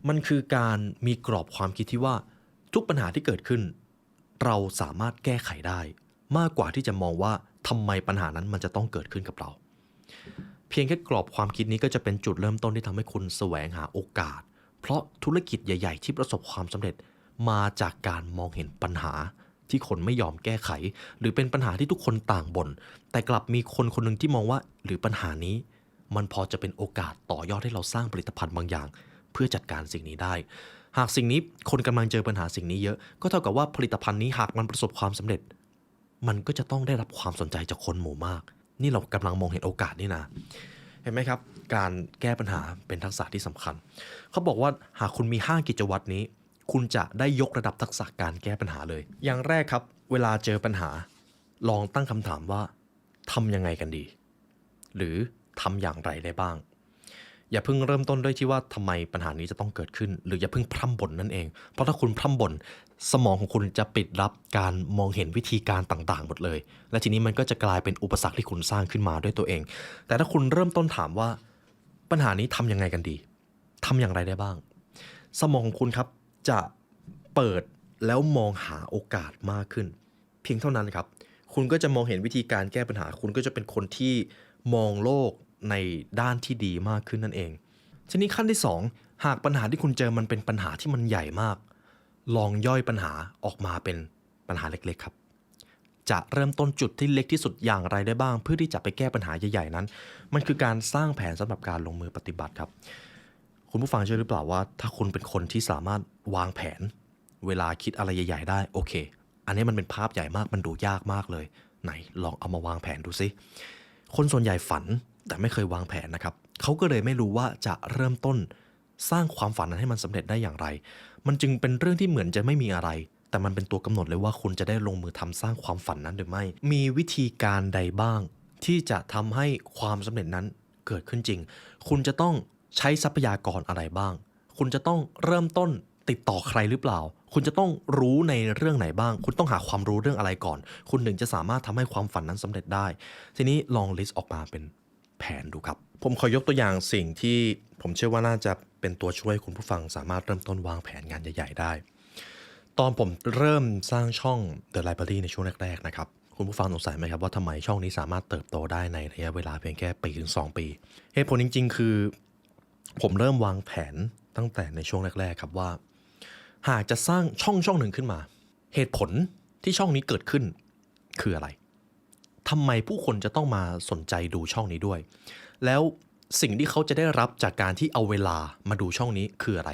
มันคือการมีกรอบความคิดที่ว่าทุกปัญหาที่เกิดขึ้นเราสามารถแก้ไขได้มากกว่าที่จะมองว่าทำไมปัญหานั้นมันจะต้องเกิดขึ้นกับเราเพียงแค่กรอบความคิดนี้ก็จะเป็นจุดเริ่มต้นที่ทำให้คุณแสวงหาโอกาสเพราะธุรกิจใหญ่ๆที่ประสบความสำเร็จมาจากการมองเห็นปัญหาที่คนไม่ยอมแก้ไขหรือเป็นปัญหาที่ทุกคนต่างบ่นแต่กลับมีคนคนหนึ่งที่มองว่าหรือปัญหานี้มันพอจะเป็นโอกาสต่อยอดให้เราสร้างผลิตภัณฑ์บางอย่างเพื่อจัดการสิ่งนี้ได้หากสิ่งนี้คนกำลังเจอปัญหาสิ่งนี้เยอะก็เท่ากับว่าผลิตภัณฑ์นี้หากมันประสบความสำเร็จมันก็จะต้องได้รับความสนใจจากคนหมู่มากนี่เรากำลังมองเห็นโอกาสนี่นะเห็นไหมครับการแก้ปัญหาเป็นทักษะที่สำคัญเขาบอกว่าหากคุณมี5กิจวัตรนี้คุณจะได้ยกระดับทักษะการแก้ปัญหาเลยอย่างแรกครับเวลาเจอปัญหาลองตั้งคำถามว่าทำยังไงกันดีหรือทำอย่างไรได้บ้างอย่าเพิ่งเริ่มต้นด้วยที่ว่าทำไมปัญหานี้จะต้องเกิดขึ้นหรืออย่าเพิ่งพร่ำบ่นนั่นเองเพราะถ้าคุณพร่ำบ่นสมองของคุณจะปิดรับการมองเห็นวิธีการต่างๆหมดเลยและทีนี้มันก็จะกลายเป็นอุปสรรคที่คุณสร้างขึ้นมาด้วยตัวเองแต่ถ้าคุณเริ่มต้นถามว่าปัญหานี้ทำยังไงกันดีทำอย่างไรได้บ้างสมองของคุณครับจะเปิดแล้วมองหาโอกาสมากขึ้นเพียงเท่านั้นครับคุณก็จะมองเห็นวิธีการแก้ปัญหาคุณก็จะเป็นคนที่มองโลกในด้านที่ดีมากขึ้นนั่นเองทีนี้ขั้นที่2หากปัญหาที่คุณเจอมันเป็นปัญหาที่มันใหญ่มากลองย่อยปัญหาออกมาเป็นปัญหาเล็กๆครับจะเริ่มต้นจุดที่เล็กที่สุดอย่างไรได้บ้างเพื่อที่จะไปแก้ปัญหาใหญ่ๆนั้นมันคือการสร้างแผนสำหรับการลงมือปฏิบัติครับคุณผู้ฟังเชื่อหรือเปล่าว่าถ้าคุณเป็นคนที่สามารถวางแผนเวลาคิดอะไรใหญ่ๆได้โอเคอันนี้มันเป็นภาพใหญ่มากมันดูยากมากเลยไหนลองเอามาวางแผนดูสิคนส่วนใหญ่ฝันแต่ไม่เคยวางแผนนะครับเขาก็เลยไม่รู้ว่าจะเริ่มต้นสร้างความฝันนั้นให้มันสำเร็จได้อย่างไรมันจึงเป็นเรื่องที่เหมือนจะไม่มีอะไรแต่มันเป็นตัวกำหนดเลยว่าคุณจะได้ลงมือทำสร้างความฝันนั้นหรือไม่มีวิธีการใดบ้างที่จะทำให้ความสำเร็จนั้นเกิดขึ้นจริงคุณจะต้องใช้ทรัพยากรอะไรบ้างคุณจะต้องเริ่มต้นติดต่อใครหรือเปล่าคุณจะต้องรู้ในเรื่องไหนบ้างคุณต้องหาความรู้เรื่องอะไรก่อนคุณถึงจะสามารถทำให้ความฝันนั้นสำเร็จได้ทีนี้ลองลิสต์ออกมาเป็นแผนดูครับผมขอยกตัวอย่างสิ่งที่ผมเชื่อว่าน่าจะเป็นตัวช่วยคุณผู้ฟังสามารถเริ่มต้นวางแผนงานใหญ่ๆได้ตอนผมเริ่มสร้างช่อง The Library ในช่วงแรกๆนะครับคุณผู้ฟังสงสัยไหมครับว่าทำไมช่องนี้สามารถเติบโตได้ในระยะเวลาเพียงแค่ปีถึง2 ปีเหตุผลจริงๆคือผมเริ่มวางแผนตั้งแต่ในช่วงแรกๆครับว่าหากจะสร้างช่องหนึ่งขึ้นมาเหตุผลที่ช่องนี้เกิดขึ้นคืออะไรทำไมผู้คนจะต้องมาสนใจดูช่องนี้ด้วยแล้วสิ่งที่เขาจะได้รับจากการที่เอาเวลามาดูช่องนี้คืออะไร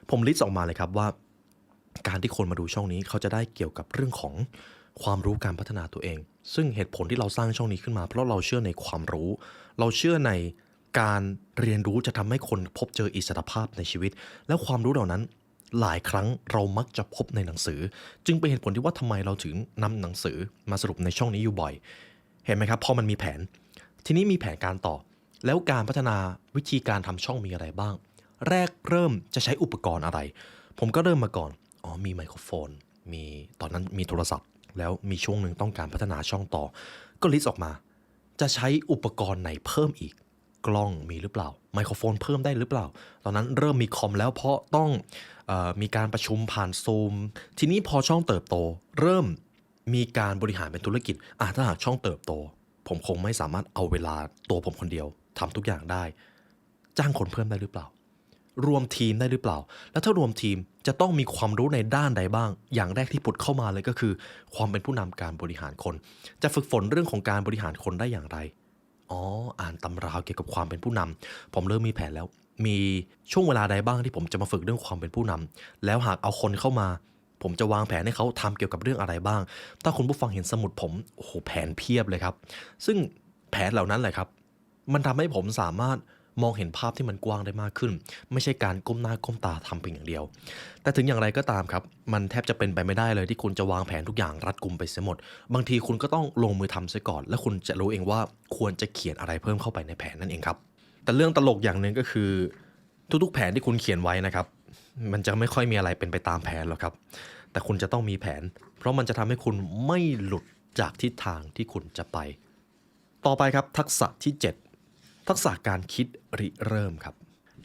ผมลิสต์ออกมาเลยครับว่าการที่คนมาดูช่องนี้เขาจะได้เกี่ยวกับเรื่องของความรู้การพัฒนาตัวเองซึ่งเหตุผลที่เราสร้างช่องนี้ขึ้นมาเพราะเราเชื่อในความรู้เราเชื่อในการเรียนรู้จะทำให้คนพบเจออิสรภาพในชีวิตแล้วความรู้เหล่านั้นหลายครั้งเรามักจะพบในหนังสือจึงเป็นเหตุผลที่ว่าทำไมเราถึงนำหนังสือมาสรุปในช่องนี้อยู่บ่อยเห็นไหมครับพอมันมีแผนทีนี้มีแผนการต่อแล้วการพัฒนาวิธีการทำช่องมีอะไรบ้างแรกเริ่มจะใช้อุปกรณ์อะไรผมก็เริ่มมาก่อนมีไมโครโฟนมีตอนนั้นมีโทรศัพท์แล้วมีช่วงหนึ่งต้องการพัฒนาช่องต่อก็ลิสต์ออกมาจะใช้อุปกรณ์ไหนเพิ่มอีกกล้องมีหรือเปล่าไมโครโฟนเพิ่มได้หรือเปล่าตอนนั้นเริ่มมีคอมแล้วเพราะต้องมีการประชุมผ่านซูมทีนี้พอช่องเติบโตเริ่มมีการบริหารเป็นธุรกิจถ้าหากช่องเติบโตผมคงไม่สามารถเอาเวลาตัวผมคนเดียวทำทุกอย่างได้จ้างคนเพิ่มได้หรือเปล่า รวมทีมได้หรือเปล่าแล้วถ้ารวมทีมจะต้องมีความรู้ในด้านใดบ้างอย่างแรกที่ผุดเข้ามาเลยก็คือความเป็นผู้นำการบริหารคนจะฝึกฝนเรื่องของการบริหารคนได้อย่างไรอ่านตำราเกี่ยวกับความเป็นผู้นำผมเริ่มมีแผนแล้วมีช่วงเวลาใดบ้างที่ผมจะมาฝึกเรื่องความเป็นผู้นำแล้วหากเอาคนเข้ามาผมจะวางแผนให้เขาทำเกี่ยวกับเรื่องอะไรบ้างถ้าคุณผู้ฟังเห็นสมุดผมโอ้โหแผนเพียบเลยครับซึ่งแผนเหล่านั้นแหละครับมันทำให้ผมสามารถมองเห็นภาพที่มันกว้างได้มากขึ้นไม่ใช่การก้มหน้าก้มตาทำเพียงอย่างเดียวแต่ถึงอย่างไรก็ตามครับมันแทบจะเป็นไปไม่ได้เลยที่คุณจะวางแผนทุกอย่างรัดกุมไปเสียหมดบางทีคุณก็ต้องลงมือทำเสียก่อนแล้วคุณจะรู้เองว่าควรจะเขียนอะไรเพิ่มเข้าไปในแผนนั่นเองครับแต่เรื่องตลกอย่างหนึ่งก็คือทุกๆแผนที่คุณเขียนไว้นะครับมันจะไม่ค่อยมีอะไรเป็นไปตามแผนหรอกครับแต่คุณจะต้องมีแผนเพราะมันจะทำให้คุณไม่หลุดจากทิศทางที่คุณจะไปต่อไปครับทักษะที่ 7ทักษะการคิดริเริ่มครับ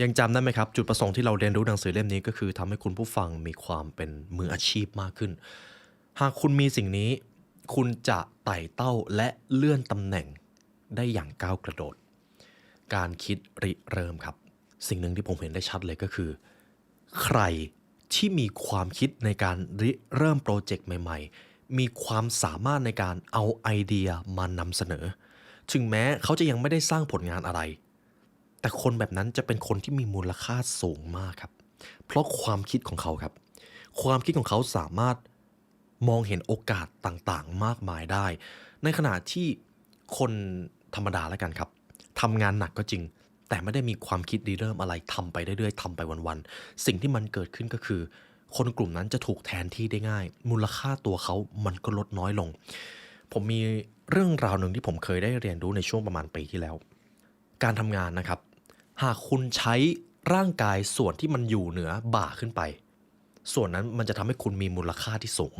ยังจำได้ไหมครับจุดประสงค์ที่เราเรียนรู้หนังสือเล่มนี้ก็คือทำให้คุณผู้ฟังมีความเป็นมืออาชีพมากขึ้นหากคุณมีสิ่งนี้คุณจะไต่เต้าและเลื่อนตำแหน่งได้อย่างก้าวกระโดดการคิดริเริ่มครับสิ่งหนึ่งที่ผมเห็นได้ชัดเลยก็คือใครที่มีความคิดในการริเริ่มโปรเจกต์ใหม่ๆมีความสามารถในการเอาไอเดียมานำเสนอถึงแม้เขาจะยังไม่ได้สร้างผลงานอะไรแต่คนแบบนั้นจะเป็นคนที่มีมูลค่าสูงมากครับเพราะความคิดของเขาครับความคิดของเขาสามารถมองเห็นโอกาสต่างๆมากมายได้ในขณะที่คนธรรมดาแล้วกันครับทำงานหนักก็จริงแต่ไม่ได้มีความคิดริเริ่มอะไรทำไปเรื่อยๆทำไปวันๆสิ่งที่มันเกิดขึ้นก็คือคนกลุ่มนั้นจะถูกแทนที่ได้ง่ายมูลค่าตัวเขามันก็ลดน้อยลงผมมีเรื่องราวหนึ่งที่ผมเคยได้เรียนรู้ในช่วงประมาณปีที่แล้วการทำงานนะครับหากคุณใช้ร่างกายส่วนที่มันอยู่เหนือบ่าขึ้นไปส่วนนั้นมันจะทำให้คุณมีมูลค่าที่สูง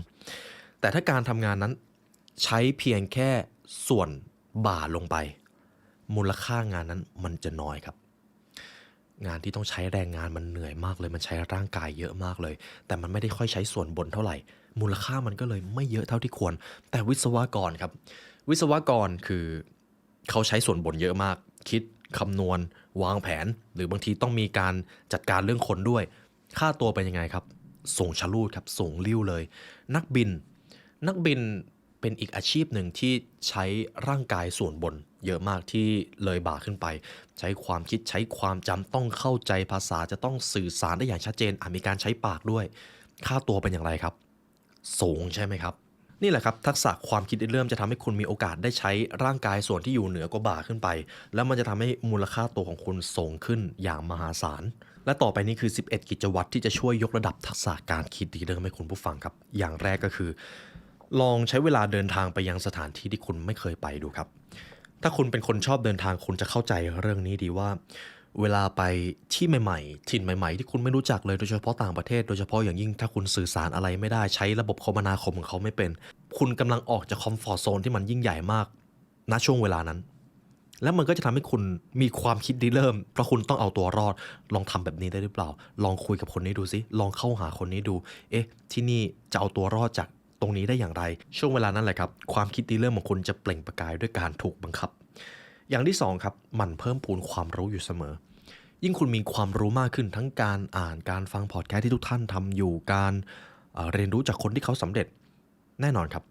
แต่ถ้าการทำงานนั้นใช้เพียงแค่ส่วนบ่าลงไปมูลค่างานนั้นมันจะน้อยครับงานที่ต้องใช้แรงงานมันเหนื่อยมากเลยมันใช้ร่างกายเยอะมากเลยแต่มันไม่ได้ค่อยใช้ส่วนบนเท่าไหร่มูลค่ามันก็เลยไม่เยอะเท่าที่ควรแต่วิศวกรครับวิศวกรคือเขาใช้ส่วนบนเยอะมากคิดคำนวณวางแผนหรือบางทีต้องมีการจัดการเรื่องคนด้วยค่าตัวเป็นยังไงครับสูงชะลูดครับสูงลิ่วเลยนักบินเป็นอีกอาชีพหนึ่งที่ใช้ร่างกายส่วนบนเยอะมากที่เลยบ่าขึ้นไปใช้ความคิดใช้ความจำต้องเข้าใจภาษาจะต้องสื่อสารได้อย่างชัดเจนมีการใช้ปากด้วยค่าตัวเป็นอย่างไรครับสูงใช่ไหมครับนี่แหละครับทักษะความคิดริเริ่มจะทำให้คุณมีโอกาสได้ใช้ร่างกายส่วนที่อยู่เหนือกว่าบ่าขึ้นไปแล้วมันจะทำให้มูลค่าตัวของคุณสูงขึ้นอย่างมหาศาลและต่อไปนี้คือ11กิจวัตรที่จะช่วยยกระดับทักษะการคิดริเริ่มให้คุณผู้ฟังครับอย่างแรกก็คือลองใช้เวลาเดินทางไปยังสถานที่ที่คุณไม่เคยไปดูครับถ้าคุณเป็นคนชอบเดินทางคุณจะเข้าใจเรื่องนี้ดีว่าเวลาไปที่ใหม่ๆถิ่นใหม่ๆที่คุณไม่รู้จักเลยโดยเฉพาะต่างประเทศโดยเฉพาะอย่างยิ่งถ้าคุณสื่อสารอะไรไม่ได้ใช้ระบบคมนาคมของเขาไม่เป็นคุณกำลังออกจากคอมฟอร์ตโซนที่มันยิ่งใหญ่มากณช่วงเวลานั้นแล้วมันก็จะทำให้คุณมีความคิดริเริ่มเพราะคุณต้องเอาตัวรอดลองทำแบบนี้ได้หรือเปล่าลองคุยกับคนนี้ดูสิลองเข้าหาคนนี้ดูที่นี่จะเอาตัวรอดจากตรงนี้ได้อย่างไรช่วงเวลานั้นแหละครับความคิดริเริ่มของคุณจะเปล่งประกายด้วยการถูกบังคับอย่างที่สองครับหมั่นเพิ่มพูนความรู้อยู่เสมอยิ่งคุณมีความรู้มากขึ้นทั้งการอ่านการฟังพอดแคสต์ที่ทุกท่านทำอยู่การเรียนรู้จากคนที่เขาสำเร็จแน่นอนครับ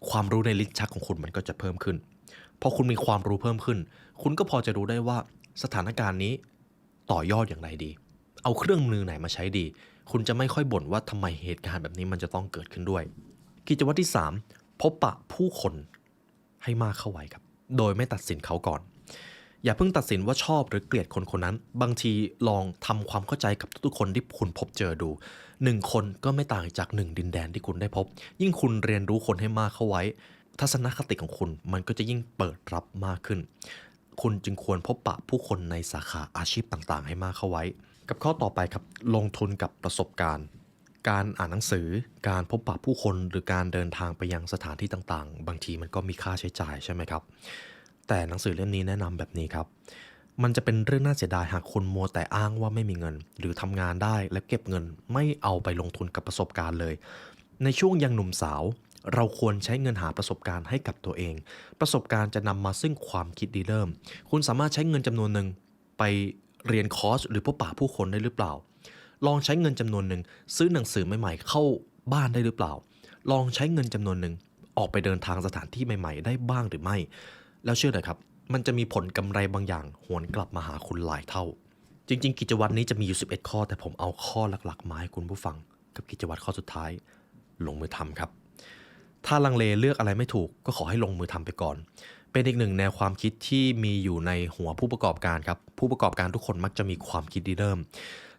ความรู้ในลิ้นชักของคุณมันก็จะเพิ่มขึ้นพอคุณมีความรู้เพิ่มขึ้นคุณก็พอจะรู้ได้ว่าสถานการณ์นี้ต่อยอดอย่างไรดีเอาเครื่องมือไหนมาใช้ดีคุณจะไม่ค่อยบ่นว่าทำไมเหตุการณ์แบบนี้มันจะต้องเกิดขึ้นด้วยกิจวัตรที่3พบปะผู้คนให้มากเข้าไว้ครับโดยไม่ตัดสินเขาก่อนอย่าเพิ่งตัดสินว่าชอบหรือเกลียดคนคนนั้นบางทีลองทำความเข้าใจกับทุกๆคนที่คุณพบเจอดู1คนก็ไม่ต่างจาก1ดินแดนที่คุณได้พบยิ่งคุณเรียนรู้คนให้มากเข้าไว้ทัศนคติของคุณมันก็จะยิ่งเปิดรับมากขึ้นคุณจึงควรพบปะผู้คนในสาขาอาชีพต่างๆให้มากเข้าไว้กับข้อต่อไปครับลงทุนกับประสบการณ์การอ่านหนังสือการพบปะผู้คนหรือการเดินทางไปยังสถานที่ต่างๆบางทีมันก็มีค่าใช้จ่ายใช่ไหมครับแต่หนังสือเล่มนี้แนะนำแบบนี้ครับมันจะเป็นเรื่องน่าเสียดายหากคุณมัวแต่อ้างว่าไม่มีเงินหรือทำงานได้และเก็บเงินไม่เอาไปลงทุนกับประสบการณ์เลยในช่วงยังหนุ่มสาวเราควรใช้เงินหาประสบการณ์ให้กับตัวเองประสบการณ์จะนำมาซึ่งความคิดริเริ่มคุณสามารถใช้เงินจำนวนหนึ่งไป เรียนคอร์สหรือพบปะผู้คนได้หรือเปล่าลองใช้เงินจำนวนหนึ่งซื้อหนังสือใหม่ๆเข้าบ้านได้หรือเปล่าลองใช้เงินจำนวนหนึ่งออกไปเดินทางสถานที่ใหม่ๆได้บ้างหรือไม่แล้วเชื่อหน่อยครับมันจะมีผลกำไรบางอย่างหวนกลับมาหาคุณหลายเท่าจริงๆกิจวัตรนี้จะมีอยู่11ข้อแต่ผมเอาข้อหลักๆมาให้คุณผู้ฟังกับกิจวัตรข้อสุดท้ายลงมือทำครับถ้าลังเลเลือกอะไรไม่ถูกก็ขอให้ลงมือทำไปก่อนเป็นอีกหนึ่งแนวความคิดที่มีอยู่ในหัวผู้ประกอบการครับผู้ประกอบการทุกคนมักจะมีความคิดเดิม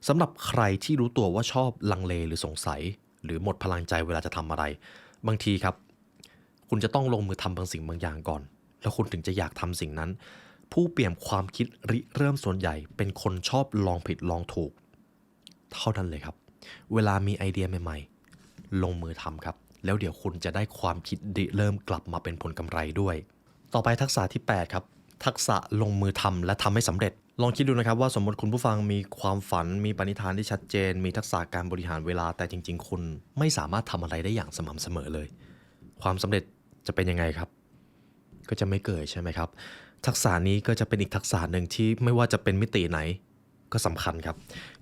สำหรับใครที่รู้ตัวว่าชอบลังเลหรือสงสัยหรือหมดพลังใจเวลาจะทำอะไรบางทีครับคุณจะต้องลงมือทำบางสิ่งบางอย่างก่อนแล้วคุณถึงจะอยากทำสิ่งนั้นผู้เปลี่ยนความคิดริเริ่มส่วนใหญ่เป็นคนชอบลองผิดลองถูกเท่านั้นเลยครับเวลามีไอเดียใหม่ๆลงมือทำครับแล้วเดี๋ยวคุณจะได้ความคิดริเริ่มกลับมาเป็นผลกำไรด้วยต่อไปทักษะที่8ครับทักษะลงมือทำและทำให้สำเร็จลองคิดดูนะครับว่าสมมติคุณผู้ฟังมีความฝันมีปณิธานที่ชัดเจนมีทักษะการบริหารเวลาแต่จริงๆคุณไม่สามารถทำอะไรได้อย่างสม่ำเสมอเลยความสำเร็จจะเป็นยังไงครับก็จะไม่เกิดใช่ไหมครับทักษะนี้ก็จะเป็นอีกทักษะหนึ่งที่ไม่ว่าจะเป็นมิติไหนก็สำคัญครับ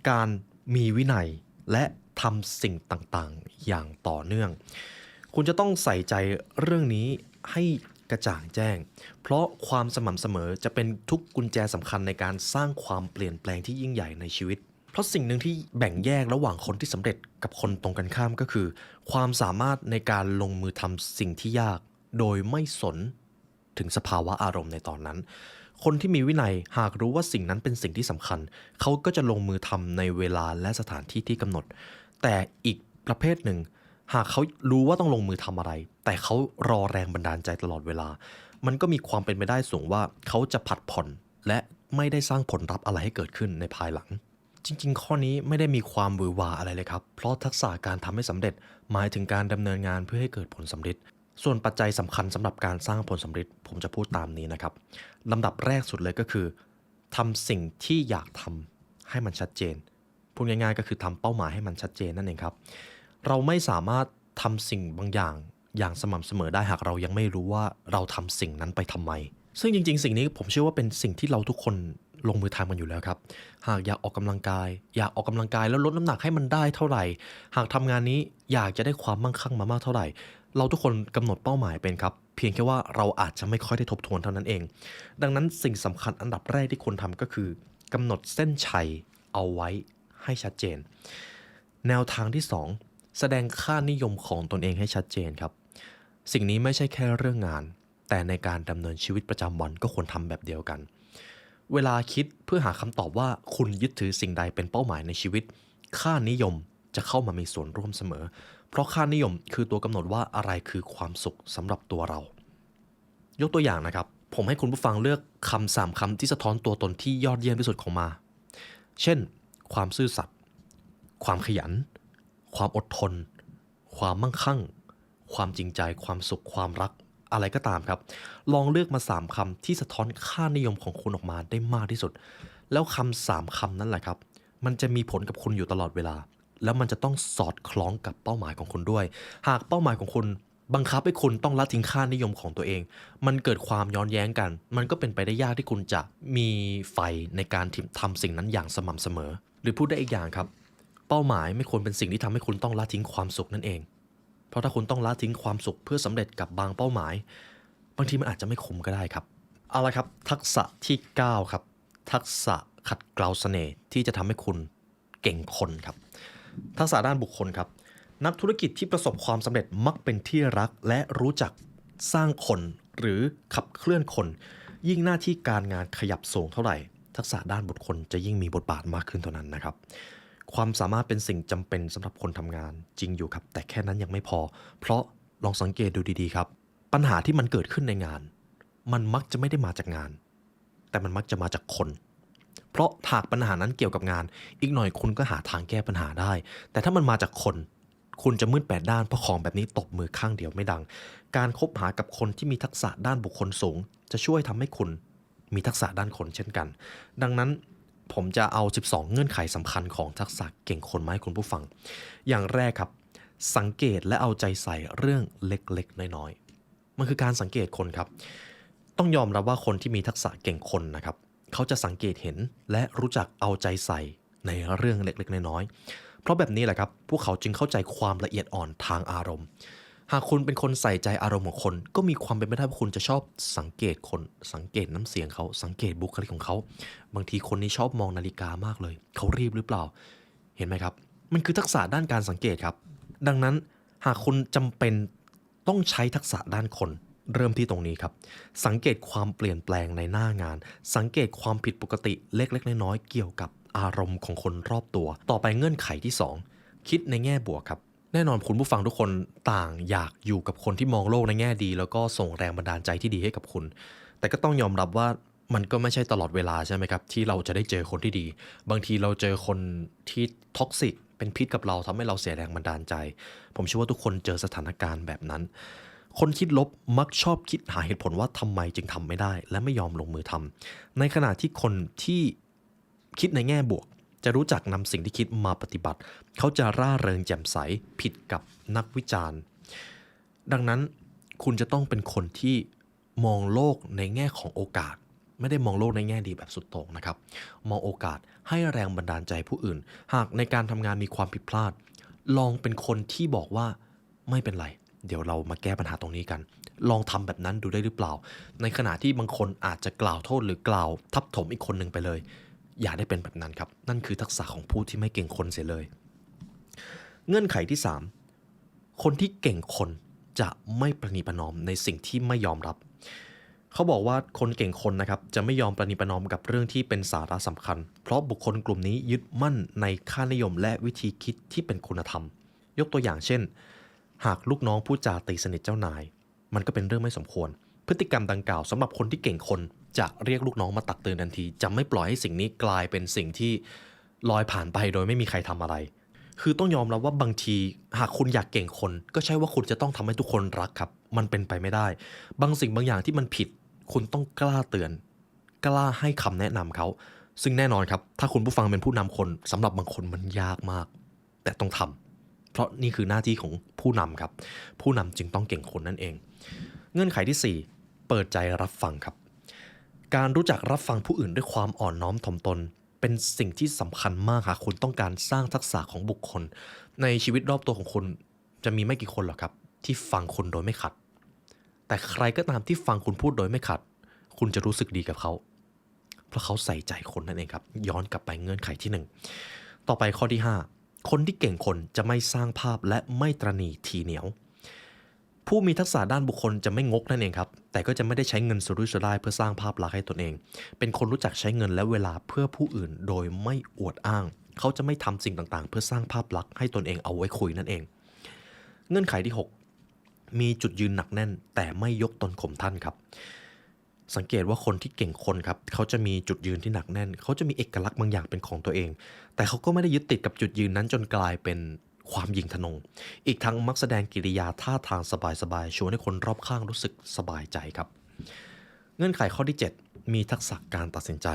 การมีวินัยและทำสิ่งต่างๆอย่างต่อเนื่องคุณจะต้องใส่ใจเรื่องนี้ให้กระจ่างแจ้งเพราะความสม่ำเสมอจะเป็นทุกกุญแจสำคัญในการสร้างความเปลี่ยนแปลงที่ยิ่งใหญ่ในชีวิตเพราะสิ่งหนึ่งที่แบ่งแยกระหว่างคนที่สำเร็จกับคนตรงกันข้ามก็คือความสามารถในการลงมือทำสิ่งที่ยากโดยไม่สนถึงสภาวะอารมณ์ในตอนนั้นคนที่มีวินัยหากรู้ว่าสิ่งนั้นเป็นสิ่งที่สำคัญเขาก็จะลงมือทำในเวลาและสถานที่ที่กำหนดแต่อีกประเภทหนึ่งหากเขารู้ว่าต้องลงมือทำอะไรแต่เขารอแรงบันดาลใจตลอดเวลามันก็มีความเป็นไปได้สูงว่าเขาจะผัดผ่อนและไม่ได้สร้างผลลัพธ์อะไรให้เกิดขึ้นในภายหลังจริงๆข้อนี้ไม่ได้มีความหวือหวาอะไรเลยครับเพราะทักษะการทำให้สำเร็จหมายถึงการดำเนินงานเพื่อให้เกิดผลสำเร็จส่วนปัจจัยสำคัญสำหรับการสร้างผลสำเร็จผมจะพูดตามนี้นะครับลำดับแรกสุดเลยก็คือทำสิ่งที่อยากทำให้มันชัดเจนพูดง่ายๆก็คือทำเป้าหมายให้มันชัดเจนนั่นเองครับเราไม่สามารถทำสิ่งบางอย่างสม่ำเสมอได้หากเรายังไม่รู้ว่าเราทำสิ่งนั้นไปทำไมซึ่งจริงๆสิ่งนี้ผมเชื่อว่าเป็นสิ่งที่เราทุกคนลงมือทำกันอยู่แล้วครับหากอยากออกกำลังกายแล้วลดน้ำหนักให้มันได้เท่าไหร่หากทำงานนี้อยากจะได้ความมั่งคั่งมามากเท่าไหร่เราทุกคนกำหนดเป้าหมายเป็นครับเพียงแค่ว่าเราอาจจะไม่ค่อยได้ทบทวนเท่านั้นเองดังนั้นสิ่งสำคัญอันดับแรกที่ควรทำก็คือกำหนดเส้นชัยเอาไว้ให้ชัดเจนแนวทางที่2แสดงค่านิยมของตนเองให้ชัดเจนครับสิ่งนี้ไม่ใช่แค่เรื่องงานแต่ในการดำเนินชีวิตประจำวันก็ควรทำแบบเดียวกันเวลาคิดเพื่อหาคำตอบว่าคุณยึดถือสิ่งใดเป็นเป้าหมายในชีวิตค่านิยมจะเข้ามามีส่วนร่วมเสมอเพราะค่านิยมคือตัวกำหนดว่าอะไรคือความสุขสำหรับตัวเรายกตัวอย่างนะครับผมให้คุณผู้ฟังเลือกคำ3คำที่สะท้อนตัวตนที่ยอดเยี่ยมที่สุดของมาเช่นความซื่อสัตย์ความขยันความอดทนความมั่งคั่งความจริงใจความสุขความรักอะไรก็ตามครับลองเลือกมา3คำที่สะท้อนค่านิยมของคุณออกมาได้มากที่สุดแล้วคำ3คำนั้นแหละครับมันจะมีผลกับคุณอยู่ตลอดเวลาแล้วมันจะต้องสอดคล้องกับเป้าหมายของคุณด้วยหากเป้าหมายของคุณบังคับให้คุณต้องละทิ้งค่านิยมของตัวเองมันเกิดความย้อนแย้งกันมันก็เป็นไปได้ยากที่คุณจะมีไฟในการทำสิ่งนั้นอย่างสม่ำเสมอหรือพูดได้อีกอย่างครับเป้าหมายไม่ควรเป็นสิ่งที่ทำให้คุณต้องละทิ้งความสุขนั่นเองเพราะถ้าคุณต้องละทิ้งความสุขเพื่อสำเร็จกับบางเป้าหมายบางทีมันอาจจะไม่คุ้มก็ได้ครับเอาละครับทักษะที่9ครับทักษะขัดเกลาเสน่ห์ที่จะทำให้คุณเก่งคนครับทักษะด้านบุคคลครับนักธุรกิจที่ประสบความสำเร็จมักเป็นที่รักและรู้จักสร้างคนหรือขับเคลื่อนคนยิ่งหน้าที่การงานขยับสูงเท่าไหร่ทักษะด้านบุคคลจะยิ่งมีบทบาทมากขึ้นเท่านั้นนะครับความสามารถเป็นสิ่งจำเป็นสำหรับคนทำงานจริงอยู่ครับแต่แค่นั้นยังไม่พอเพราะลองสังเกตดูดีๆครับปัญหาที่มันเกิดขึ้นในงานมันมักจะไม่ได้มาจากงานแต่มันมักจะมาจากคนเพราะหากปัญหานั้นเกี่ยวกับงานอีกหน่อยคุณก็หาทางแก้ปัญหาได้แต่ถ้ามันมาจากคนคุณจะมืดแปดด้านเพราะของแบบนี้ตบมือข้างเดียวไม่ดังการคบหากับคนที่มีทักษะด้านบุคคลสูงจะช่วยทำให้คุณมีทักษะด้านคนเช่นกันดังนั้นผมจะเอา12เงื่อนไขสำคัญของทักษะเก่งคนมาให้คุณผู้ฟังอย่างแรกครับสังเกตและเอาใจใส่เรื่องเล็กๆน้อยๆมันคือการสังเกตคนครับต้องยอมรับว่าคนที่มีทักษะเก่งคนนะครับ เขาจะสังเกตเห็นและรู้จักเอาใจใส่ในเรื่องเล็กๆน้อยๆเพราะแบบนี้แหละครับพวกเขาจึงเข้าใจความละเอียดอ่อนทางอารมณ์หากคุณเป็นคนใส่ใจอารมณ์ของคนก็มีความเป็นไปได้ว่าคุณจะชอบสังเกตคนสังเกตน้ำเสียงเขาสังเกตบุคลิกของเขาบางทีคนนี้ชอบมองนาฬิกามากเลยเขารีบหรือเปล่าเห็นไหมครับมันคือทักษะด้านการสังเกตครับดังนั้นหากคุณจำเป็นต้องใช้ทักษะด้านคนเริ่มที่ตรงนี้ครับสังเกตความเปลี่ยนแปลงในหน้างานสังเกตความผิดปกติเล็กๆน้อยๆเกี่ยวกับอารมณ์ของคนรอบตัวต่อไปเงื่อนไขที่2คิดในแง่บวกครับแน่นอนคุณผู้ฟังทุกคนต่างอยากอยู่กับคนที่มองโลกในแง่ดีแล้วก็ส่งแรงบันดาลใจที่ดีให้กับคุณแต่ก็ต้องยอมรับว่ามันก็ไม่ใช่ตลอดเวลาใช่ไหมครับที่เราจะได้เจอคนที่ดีบางทีเราเจอคนที่ท็อกซิกเป็นพิษกับเราทำให้เราเสียแรงบันดาลใจผมเชื่อว่าทุกคนเจอสถานการณ์แบบนั้นคนคิดลบมักชอบคิดหาเหตุผลว่าทำไมจึงทำไม่ได้และไม่ยอมลงมือทำในขณะที่คนที่คิดในแง่บวกจะรู้จักนำสิ่งที่คิดมาปฏิบัติเขาจะร่าเริงแจ่มใสผิดกับนักวิจารณ์ดังนั้นคุณจะต้องเป็นคนที่มองโลกในแง่ของโอกาสไม่ได้มองโลกในแง่ดีแบบสุดโต่งนะครับมองโอกาสให้แรงบันดาลใจผู้อื่นหากในการทำงานมีความผิดพลาดลองเป็นคนที่บอกว่าไม่เป็นไรเดี๋ยวเรามาแก้ปัญหาตรงนี้กันลองทำแบบนั้นดูได้หรือเปล่าในขณะที่บางคนอาจจะกล่าวโทษหรือกล่าวทับถมอีกคนหนึ่งไปเลยอย่าได้เป็นแบบนั้นครับนั่นคือทักษะของผู้ที่ไม่เก่งคนเสียเลยเงื่อนไขที่3คนที่เก่งคนจะไม่ประนีประนอมในสิ่งที่ไม่ยอมรับเขาบอกว่าคนเก่งคนนะครับจะไม่ยอมประนีประนอมกับเรื่องที่เป็นสาระสำคัญเพราะบุคคลกลุ่มนี้ยึดมั่นในค่านิยมและวิธีคิดที่เป็นคุณธรรมยกตัวอย่างเช่นหากลูกน้องพูดจาตีสนิทเจ้านายมันก็เป็นเรื่องไม่สมควรพฤติกรรมดังกล่าวสำหรับคนที่เก่งคนจะเรียกลูกน้องมาตักเตือนทันทีจะไม่ปล่อยให้สิ่งนี้กลายเป็นสิ่งที่ลอยผ่านไปโดยไม่มีใครทำอะไรคือต้องยอมรับว่าบางทีหากคุณอยากเก่งคนก็ใช่ว่าคุณจะต้องทำให้ทุกคนรักครับมันเป็นไปไม่ได้บางสิ่งบางอย่างที่มันผิดคุณต้องกล้าเตือนกล้าให้คำแนะนำเขาซึ่งแน่นอนครับถ้าคุณผู้ฟังเป็นผู้นำคนสำหรับบางคนมันยากมากแต่ต้องทำเพราะนี่คือหน้าที่ของผู้นำครับผู้นำจึงต้องเก่งคนนั่นเองเงื่อนไขที่4เปิดใจรับฟังครับการรู้จักรับฟังผู้อื่นด้วยความอ่อนน้อมถ่อมตนเป็นสิ่งที่สำคัญมากหากคุณต้องการสร้างทักษะของบุคคลในชีวิตรอบตัวของคุณจะมีไม่กี่คนหรอกครับที่ฟังคุณโดยไม่ขัดแต่ใครก็ตามที่ฟังคุณพูดโดยไม่ขัดคุณจะรู้สึกดีกับเขาเพราะเขาใส่ใจคนนั่นเองครับย้อนกลับไปเงื่อนไขที่1ต่อไปข้อที่5คนที่เก่งคนจะไม่สร้างภาพและไม่ตระหนี่ทีเหนียวผู้มีทักษะด้านบุคคลจะไม่งกนั่นเองครับแต่ก็จะไม่ได้ใช้เงินสุรุ่ยสุร่ายเพื่อสร้างภาพลักษณ์ให้ตนเองเป็นคนรู้จักใช้เงินและเวลาเพื่อผู้อื่นโดยไม่อวดอ้างเขาจะไม่ทำสิ่งต่างๆเพื่อสร้างภาพลักษณ์ให้ตนเองเอาไว้คุยนั่นเองเงื่อนไขที่6มีจุดยืนหนักแน่นแต่ไม่ยกตนข่มท่านครับสังเกตว่าคนที่เก่งคนครับเขาจะมีจุดยืนที่หนักแน่นเขาจะมีเอกลักษณ์บางอย่างเป็นของตัวเองแต่เขาก็ไม่ได้ยึดติดกับจุดยืนนั้นจนกลายเป็นความหยิ่งทะนงอีกทั้งมักแสดงกิริยาท่าทางสบายๆชวนให้คนรอบข้างรู้สึกสบายใจครับเงื่อนไขข้อที่7มีทักษะการตัดสินใจ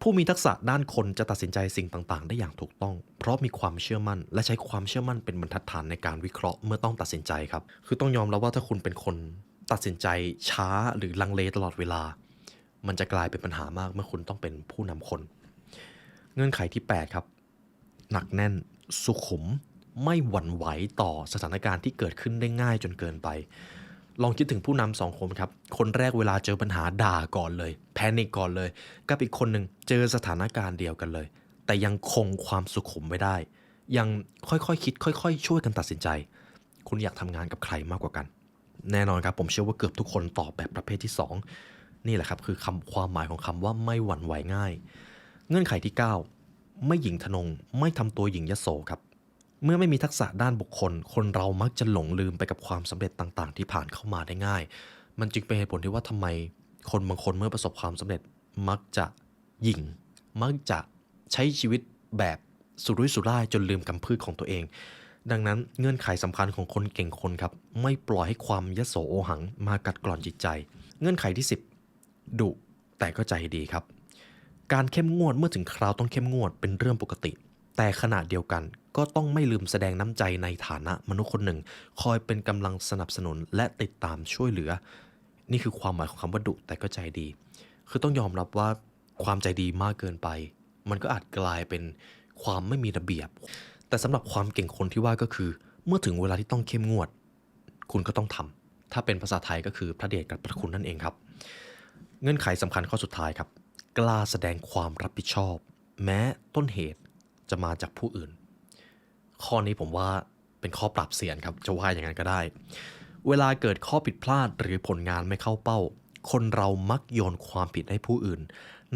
ผู้มีทักษะด้านคนจะตัดสินใจสิ่งต่างๆได้อย่างถูกต้องเพราะมีความเชื่อมั่นและใช้ความเชื่อมั่นเป็นบรรทัดฐานในการวิเคราะห์เมื่อต้องตัดสินใจครับคือต้องยอมรับว่าถ้าคุณเป็นคนตัดสินใจช้าหรือลังเลตลอดเวลามันจะกลายเป็นปัญหามากเมื่อคุณต้องเป็นผู้นำคนเงื่อนไขที่8ครับหนักแน่นสุขุมไม่หวั่นไหวต่อสถานการณ์ที่เกิดขึ้นได้ง่ายจนเกินไปลองคิดถึงผู้นำ2 คนครับคนแรกเวลาเจอปัญหาด่าก่อนเลยแพนิคก่อนเลยกับอีกคนหนึ่งเจอสถานการณ์เดียวกันเลยแต่ยังคงความสุขุมไว้ได้ยังค่อยๆคิดค่อยๆช่วยกันตัดสินใจคุณอยากทำงานกับใครมากกว่ากันแน่นอนครับผมเชื่อว่าเกือบทุกคนตอบแบบประเภทที่2นี่แหละครับคือความหมายของคำว่าไม่หวั่นไหวง่ายเงื่อนไขที่9ไม่หยิ่งทะนงไม่ทำตัวหยิ่งยโสครับเมื่อไม่มีทักษะด้านบุคคลคนเรามักจะหลงลืมไปกับความสำเร็จต่างๆที่ผ่านเข้ามาได้ง่ายมันจึงเป็นเหตุผลที่ว่าทำไมคนบางคนเมื่อประสบความสำเร็จมักจะหยิ่งมักจะใช้ชีวิตแบบสุรุ่ยสุร่ายจนลืมกำพืชของตัวเองดังนั้นเงื่อนไขสำคัญของคนเก่งคนครับไม่ปล่อยให้ความยโสโอหังมากัดกร่อนจิตใจเงื่อนไขที่10ดุแต่ก็ใจดีครับการเข้มงวดเมื่อถึงคราวต้องเข้มงวดเป็นเรื่องปกติแต่ขณะเดียวกันก็ต้องไม่ลืมแสดงน้ำใจในฐานะมนุษย์คนหนึ่งคอยเป็นกำลังสนับสนุนและติดตามช่วยเหลือนี่คือความหมายของคำว่าดุแต่ก็ใจดีคือต้องยอมรับว่า ความใจดีมากเกินไปมันก็อาจกลายเป็นความไม่มีระเบียบแต่สำหรับความเก่งคนที่ว่าก็คือเมื่อถึงเวลาที่ต้องเข้มงวดคุณก็ต้องทำถ้าเป็นภาษาไทยก็คือพระเดชกับพระคุณนั่นเองครับเงื่อนไขสำคัญข้อสุดท้ายครับกล้าแสดงความรับผิดชอบแม้ต้นเหตุจะมาจากผู้อื่นข้อนี้ผมว่าเป็นข้อปรับเสียนครับจะว่าอย่างนั้นก็ได้เวลาเกิดข้อผิดพลาดหรือผลงานไม่เข้าเป้าคนเรามักโยนความผิดให้ผู้อื่น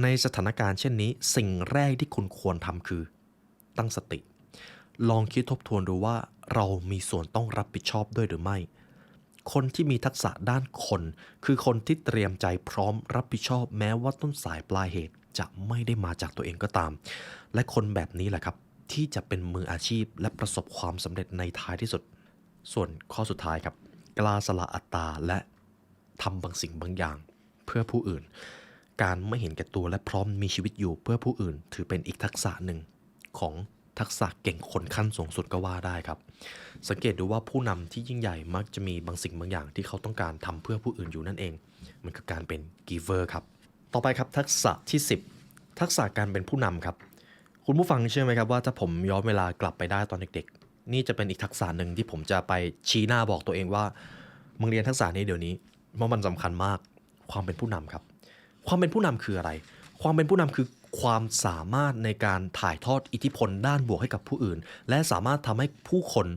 ในสถานการณ์เช่นนี้สิ่งแรกที่คุณควรทำคือตั้งสติลองคิดทบทวนดูว่าเรามีส่วนต้องรับผิดชอบด้วยหรือไม่คนที่มีทักษะด้านคนคือคนที่เตรียมใจพร้อมรับผิดชอบแม้ว่าต้นสายปลายเหตุจะไม่ได้มาจากตัวเองก็ตามและคนแบบนี้แหละครับที่จะเป็นมืออาชีพและประสบความสำเร็จในท้ายที่สุดส่วนข้อสุดท้ายครับกล้าสละอัตตาและทำบางสิ่งบางอย่างเพื่อผู้อื่นการไม่เห็นแก่ตัวและพร้อมมีชีวิตอยู่เพื่อผู้อื่นถือเป็นอีกทักษะหนึ่งของทักษะเก่งคนขั้นสูงสุดก็ว่าได้ครับสังเกตดูว่าผู้นำที่ยิ่งใหญ่มักจะมีบางสิ่งบางอย่างที่เขาต้องการทำเพื่อผู้อื่นอยู่นั่นเองมันคือการเป็น giver ครับต่อไปครับทักษะที่10ทักษะการเป็นผู้นำครับคุณผู้ฟังเชื่อไหมครับว่าถ้าผมย้อนเวลากลับไปได้ตอนเด็กๆนี่จะเป็นอีกทักษะหนึ่งที่ผมจะไปชี้หน้าบอกตัวเองว่ามึงเรียนทักษะนี้เดี๋ยวนี้เพราะมันสำคัญมากความเป็นผู้นำครับความเป็นผู้นำคืออะไรความเป็นผู้นำคือความสามารถในการถ่ายทอดอิทธิพลด้านบวกให้กับผู้อื่นและสามารถทำให้ผู้คน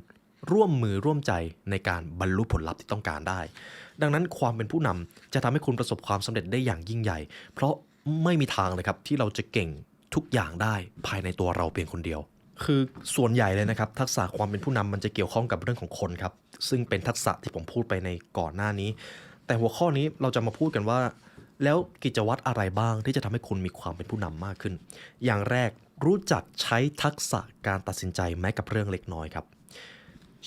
ร่วมมือร่วมใจในการบรรลุผลลัพธ์ที่ต้องการได้ดังนั้นความเป็นผู้นำจะทำให้คุณประสบความสำเร็จได้อย่างยิ่งใหญ่เพราะไม่มีทางเลยครับที่เราจะเก่งทุกอย่างได้ภายในตัวเราเพียงคนเดียวคือส่วนใหญ่เลยนะครับทักษะความเป็นผู้นำมันจะเกี่ยวข้องกับเรื่องของคนครับซึ่งเป็นทักษะที่ผมพูดไปในก่อนหน้านี้แต่หัวข้อนี้เราจะมาพูดกันว่าแล้วกิจวัตรอะไรบ้างที่จะทำให้คุณมีความเป็นผู้นำมากขึ้นอย่างแรกรู้จักใช้ทักษะการตัดสินใจแม้กับเรื่องเล็กน้อยครับ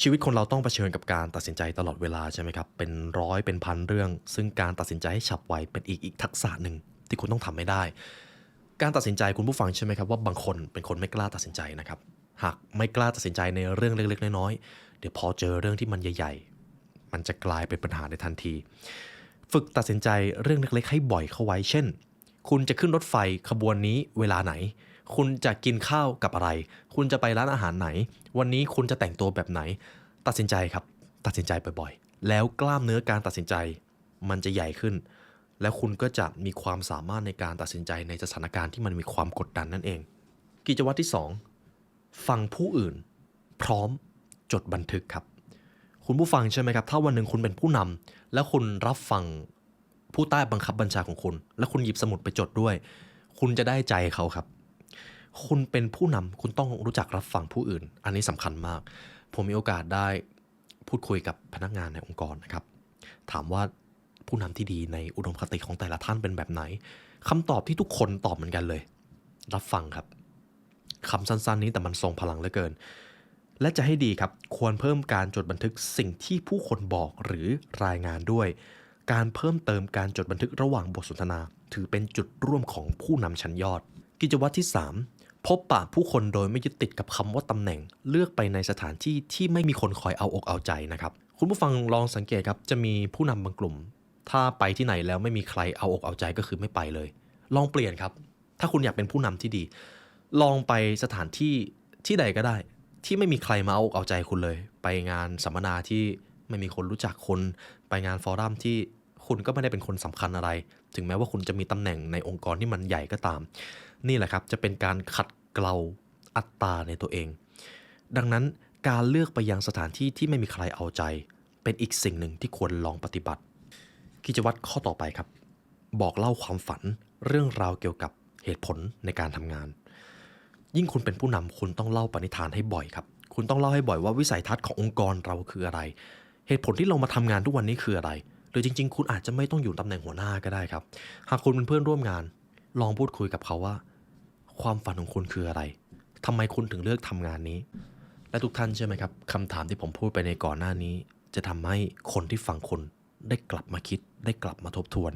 ชีวิตคนเราต้องเผชิญกับการตัดสินใจตลอดเวลาใช่ไหมครับเป็นร้อยเป็นพันเรื่องซึ่งการตัดสินใจให้ฉับไวเป็นอีกทักษะหนึ่งที่คุณต้องทำให้ได้การตัดสินใจคุณผู้ฟังใช่ไหมครับว่าบางคนเป็นคนไม่กล้าตัดสินใจนะครับหากไม่กล้าตัดสินใจในเรื่องเล็กๆน้อยๆเดี๋ยวพอเจอเรื่องที่มันใหญ่ๆมันจะกลายเป็นปัญหาในทันทีฝึกตัดสินใจเรื่องเล็กๆให้บ่อยเข้าไว้เช่นคุณจะขึ้นรถไฟขบวนนี้เวลาไหนคุณจะกินข้าวกับอะไรคุณจะไปร้านอาหารไหนวันนี้คุณจะแต่งตัวแบบไหนตัดสินใจครับตัดสินใจบ่อยๆแล้วกล้ามเนื้อการตัดสินใจมันจะใหญ่ขึ้นแล้วคุณก็จะมีความสามารถในการตัดสินใจในสถานการณ์ที่มันมีความกดดันนั่นเองกิจวัตรที่2ฟังผู้อื่นพร้อมจดบันทึกครับคุณผู้ฟังใช่ไหมครับถ้าวันหนึ่งคุณเป็นผู้นำแล้วคุณรับฟังผู้ใต้บังคับบัญชาของคุณแล้วคุณหยิบสมุดไปจดด้วยคุณจะได้ใจเขาครับคุณเป็นผู้นำคุณต้องรู้จักรับฟังผู้อื่นอันนี้สำคัญมากผมมีโอกาสได้พูดคุยกับพนักงานในองค์กรนะครับถามว่าผู้นำที่ดีในอุดมคติของแต่ละท่านเป็นแบบไหนคำตอบที่ทุกคนตอบเหมือนกันเลยรับฟังครับคำสั้นๆนี้แต่มันทรงพลังเหลือเกินและจะให้ดีครับควรเพิ่มการจดบันทึกสิ่งที่ผู้คนบอกหรือรายงานด้วยการเพิ่มเติมการจดบันทึกระหว่างบทสนทนาถือเป็นจุดร่วมของผู้นำชั้นยอดกิจวัตรที่3พบปะผู้คนโดยไม่ยึดติดกับคำว่าตำแหน่งเลือกไปในสถานที่ที่ไม่มีคนคอยเอาอกเอาใจนะครับคุณผู้ฟังลองสังเกตครับจะมีผู้นำบางกลุ่มถ้าไปที่ไหนแล้วไม่มีใครเอาอกเอาใจก็คือไม่ไปเลยลองเปลี่ยนครับถ้าคุณอยากเป็นผู้นำที่ดีลองไปสถานที่ที่ใดก็ได้ที่ไม่มีใครมาเอาอกเอาใจคุณเลยไปงานสัมมนาที่ไม่มีคนรู้จักคุณไปงานฟอรัมที่คุณก็ไม่ได้เป็นคนสำคัญอะไรถึงแม้ว่าคุณจะมีตำแหน่งในองค์กรที่มันใหญ่ก็ตามนี่แหละครับจะเป็นการขัดเกลาอัตตาในตัวเองดังนั้นการเลือกไปยังสถานที่ที่ไม่มีใครเอาใจเป็นอีกสิ่งหนึ่งที่ควรลองปฏิบัติกิจวัตรข้อต่อไปครับบอกเล่าความฝันเรื่องราวเกี่ยวกับเหตุผลในการทำงานยิ่งคุณเป็นผู้นำคุณต้องเล่าปณิธานให้บ่อยครับคุณต้องเล่าให้บ่อยว่าวิสัยทัศน์ขององค์กรเราคืออะไรเหตุผลที่เรามาทำงานทุกวันนี้คืออะไรหรือจริงๆคุณอาจจะไม่ต้องอยู่ตำแหน่งหัวหน้าก็ได้ครับหากคุณเป็นเพื่อนร่วมงานลองพูดคุยกับเขาว่าความฝันของคุณคืออะไรทำไมคุณถึงเลือกทำงานนี้และทุกท่านใช่ไหมครับคำถามที่ผมพูดไปในก่อนหน้านี้จะทำให้คนที่ฟังคุณได้กลับมาคิดได้กลับมาทบทวน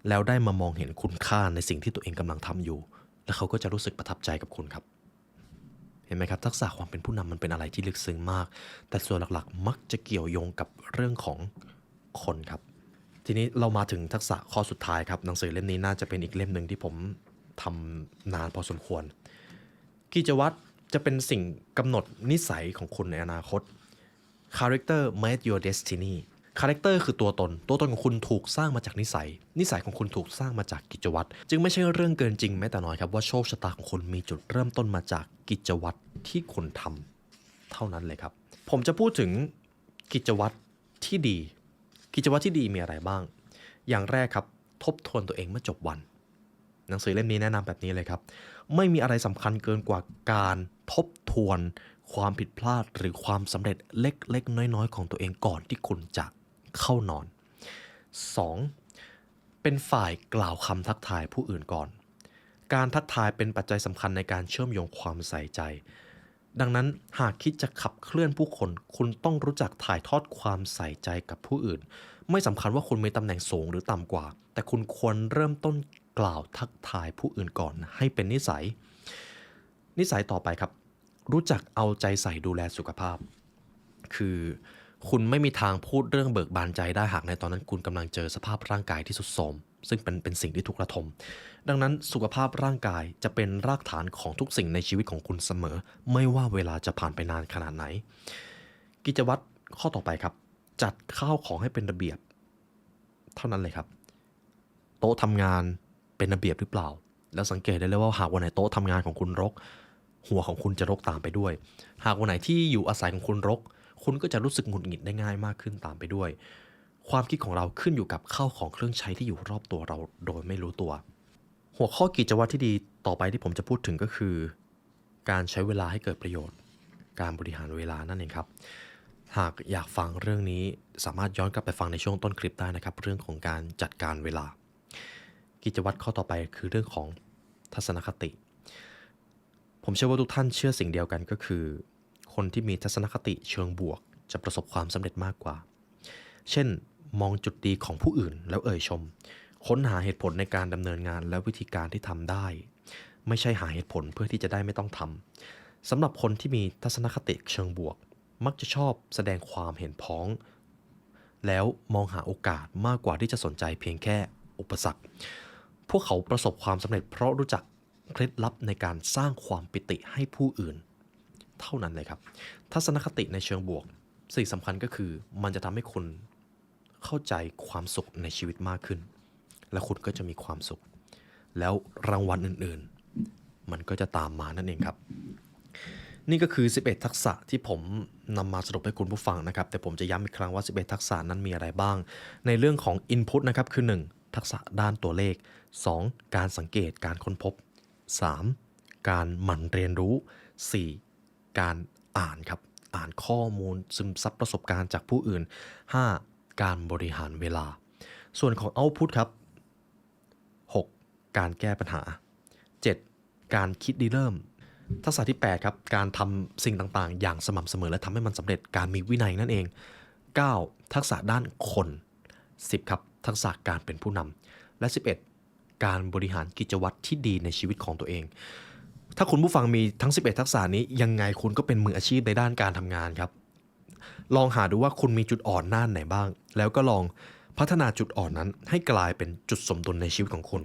แล้วได้มามองเห็นคุณค่าในสิ่งที่ตัวเองกำลังทำอยู่และเขาก็จะรู้สึกประทับใจกับคุณครับเห็นไหมครับทักษะความเป็นผู้นำมันเป็นอะไรที่ลึกซึ้งมากแต่ส่วนหลักๆมักจะเกี่ยวโยงกับเรื่องของคนครับทีนี้เรามาถึงทักษะข้อสุดท้ายครับหนังสือเล่มนี้น่าจะเป็นอีกเล่มหนึ่งที่ผม ทำนานพอสมควรกิจวัตรจะเป็นสิ่งกำหนดนิสัยของคุณในอนาคต Character made your destiny คาแรคเตอร์คือตัวตนของคุณถูกสร้างมาจากนิสัยของคุณถูกสร้างมาจากกิจวัตรจึงไม่ใช่เรื่องเกินจริงแม้แต่น้อยครับว่าโชคชะตาของคุณมีจุดเริ่มต้นมาจากกิจวัตรที่คุณทำเท่านั้นเลยครับผมจะพูดถึงกิจวัตรที่ดีกิจวัตรที่ดีมีอะไรบ้างอย่างแรกครับทบทวนตัวเองเมื่อจบวันหนังสือเล่มนี้แนะนำแบบนี้เลยครับไม่มีอะไรสำคัญเกินกว่าการทบทวนความผิดพลาดหรือความสำเร็จเล็กๆน้อยๆของตัวเองก่อนที่คุณจะเข้านอน 2. เป็นฝ่ายกล่าวคำทักทายผู้อื่นก่อนการทักทายเป็นปัจจัยสำคัญในการเชื่อมโยงความใส่ใจดังนั้นหากคิดจะขับเคลื่อนผู้คนคุณต้องรู้จักถ่ายทอดความใส่ใจกับผู้อื่นไม่สำคัญว่าคุณมีตำแหน่งสูงหรือต่ำกว่าแต่คุณควรเริ่มต้นกล่าวทักทายผู้อื่นก่อนให้เป็นนิสัยต่อไปครับรู้จักเอาใจใส่ดูแลสุขภาพคือคุณไม่มีทางพูดเรื่องเบิกบานใจได้หากในตอนนั้นคุณกำลังเจอสภาพร่างกายที่ทรุดโทรมซึ่งเป็นสิ่งที่ทุกข์ระทมดังนั้นสุขภาพร่างกายจะเป็นรากฐานของทุกสิ่งในชีวิตของคุณเสมอไม่ว่าเวลาจะผ่านไปนานขนาดไหนกิจวัตรข้อต่อไปครับจัดข้าวของให้เป็นระเบียบเท่านั้นเลยครับโต๊ะทำงานเป็นระเบียบหรือเปล่าแล้วสังเกตได้เลยว่าหากวันไหนโต๊ะทำงานของคุณรกหัวของคุณจะรกตามไปด้วยหากวันไหนที่อยู่อาศัยของคุณรกคุณก็จะรู้สึกหงุดหงิดได้ง่ายมากขึ้นตามไปด้วยความคิดของเราขึ้นอยู่กับข้าวของเครื่องใช้ที่อยู่รอบตัวเราโดยไม่รู้ตัวหัวข้อกิจวัตรที่ดีต่อไปที่ผมจะพูดถึงก็คือการใช้เวลาให้เกิดประโยชน์การบริหารเวลานั่นเองครับหากอยากฟังเรื่องนี้สามารถย้อนกลับไปฟังในช่วงต้นคลิปได้นะครับเรื่องของการจัดการเวลากิจวัตรข้อต่อไปคือเรื่องของทัศนคติผมเชื่อว่าทุกท่านเชื่อสิ่งเดียวกันก็คือคนที่มีทัศนคติเชิงบวกจะประสบความสำเร็จมากกว่าเช่นมองจุดดีของผู้อื่นแล้วเอ่ยชมค้นหาเหตุผลในการดำเนินงานและวิธีการที่ทำได้ไม่ใช่หาเหตุผลเพื่อที่จะได้ไม่ต้องทำสำหรับคนที่มีทัศนคติเชิงบวกมักจะชอบแสดงความเห็นพ้องแล้วมองหาโอกาสมากกว่าที่จะสนใจเพียงแค่อุปสรรคพวกเขาประสบความสำเร็จเพราะรู้จักเคล็ดลับในการสร้างความปิติให้ผู้อื่นเท่านั้นเลยครับทัศนคติในเชิงบวกสิ่งสำคัญก็คือมันจะทำให้คุณเข้าใจความสุขในชีวิตมากขึ้นและคุณก็จะมีความสุขแล้วรางวัลอื่นๆมันก็จะตามมานั่นเองครับนี่ก็คือ11ทักษะที่ผมนำมาสรุปให้คุณผู้ฟังนะครับแต่ผมจะย้ำอีกครั้งว่า11ทักษะนั้นมีอะไรบ้างในเรื่องของ Input นะครับคือ1ทักษะด้านตัวเลข2การสังเกตการค้นพบ3การหมั่นเรียนรู้4การอ่านครับอ่านข้อมูลซึมซับประสบการณ์จากผู้อื่น5การบริหารเวลาส่วนของ Output ครับ6การแก้ปัญหา7การคิดริเริ่มทักษะที่8ครับการทำสิ่งต่างๆอย่างสม่ำเสมอและทำให้มันสำเร็จการมีวินัยนั่นเอง9ทักษะด้านคน10ครับทักษะการเป็นผู้นำและ11การบริหารกิจวัตรที่ดีในชีวิตของตัวเองถ้าคุณผู้ฟังมีทั้ง11ทักษะนี้ยังไงคุณก็เป็นมืออาชีพในด้านการทำงานครับลองหาดูว่าคุณมีจุดอ่อนด้านไหนบ้างแล้วก็ลองพัฒนาจุดอ่อนนั้นให้กลายเป็นจุดสมดุลในชีวิตของคุณ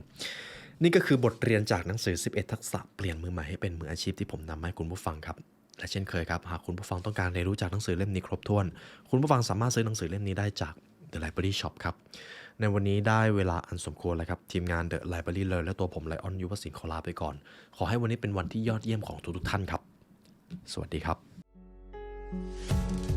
นี่ก็คือบทเรียนจากหนังสือ11ทักษะเปลี่ยนมือใหม่ให้เป็นมืออาชีพที่ผมนำมาให้คุณผู้ฟังครับและเช่นเคยครับหากคุณผู้ฟังต้องการเรียนรู้จากหนังสือเล่มนี้ครบถ้วนคุณผู้ฟังสามารถซื้อหนังสือเล่มนี้ได้จาก The Library Shop ครับในวันนี้ได้เวลาอันสมควรแล้วครับทีมงาน The Library เลยและตัวผมไลออนยุวศิลป์ขอลาไปก่อนขอให้วันนี้เป็นวันที่ยอดเยี่ยมของทุกท่านครับสวัสดีครับ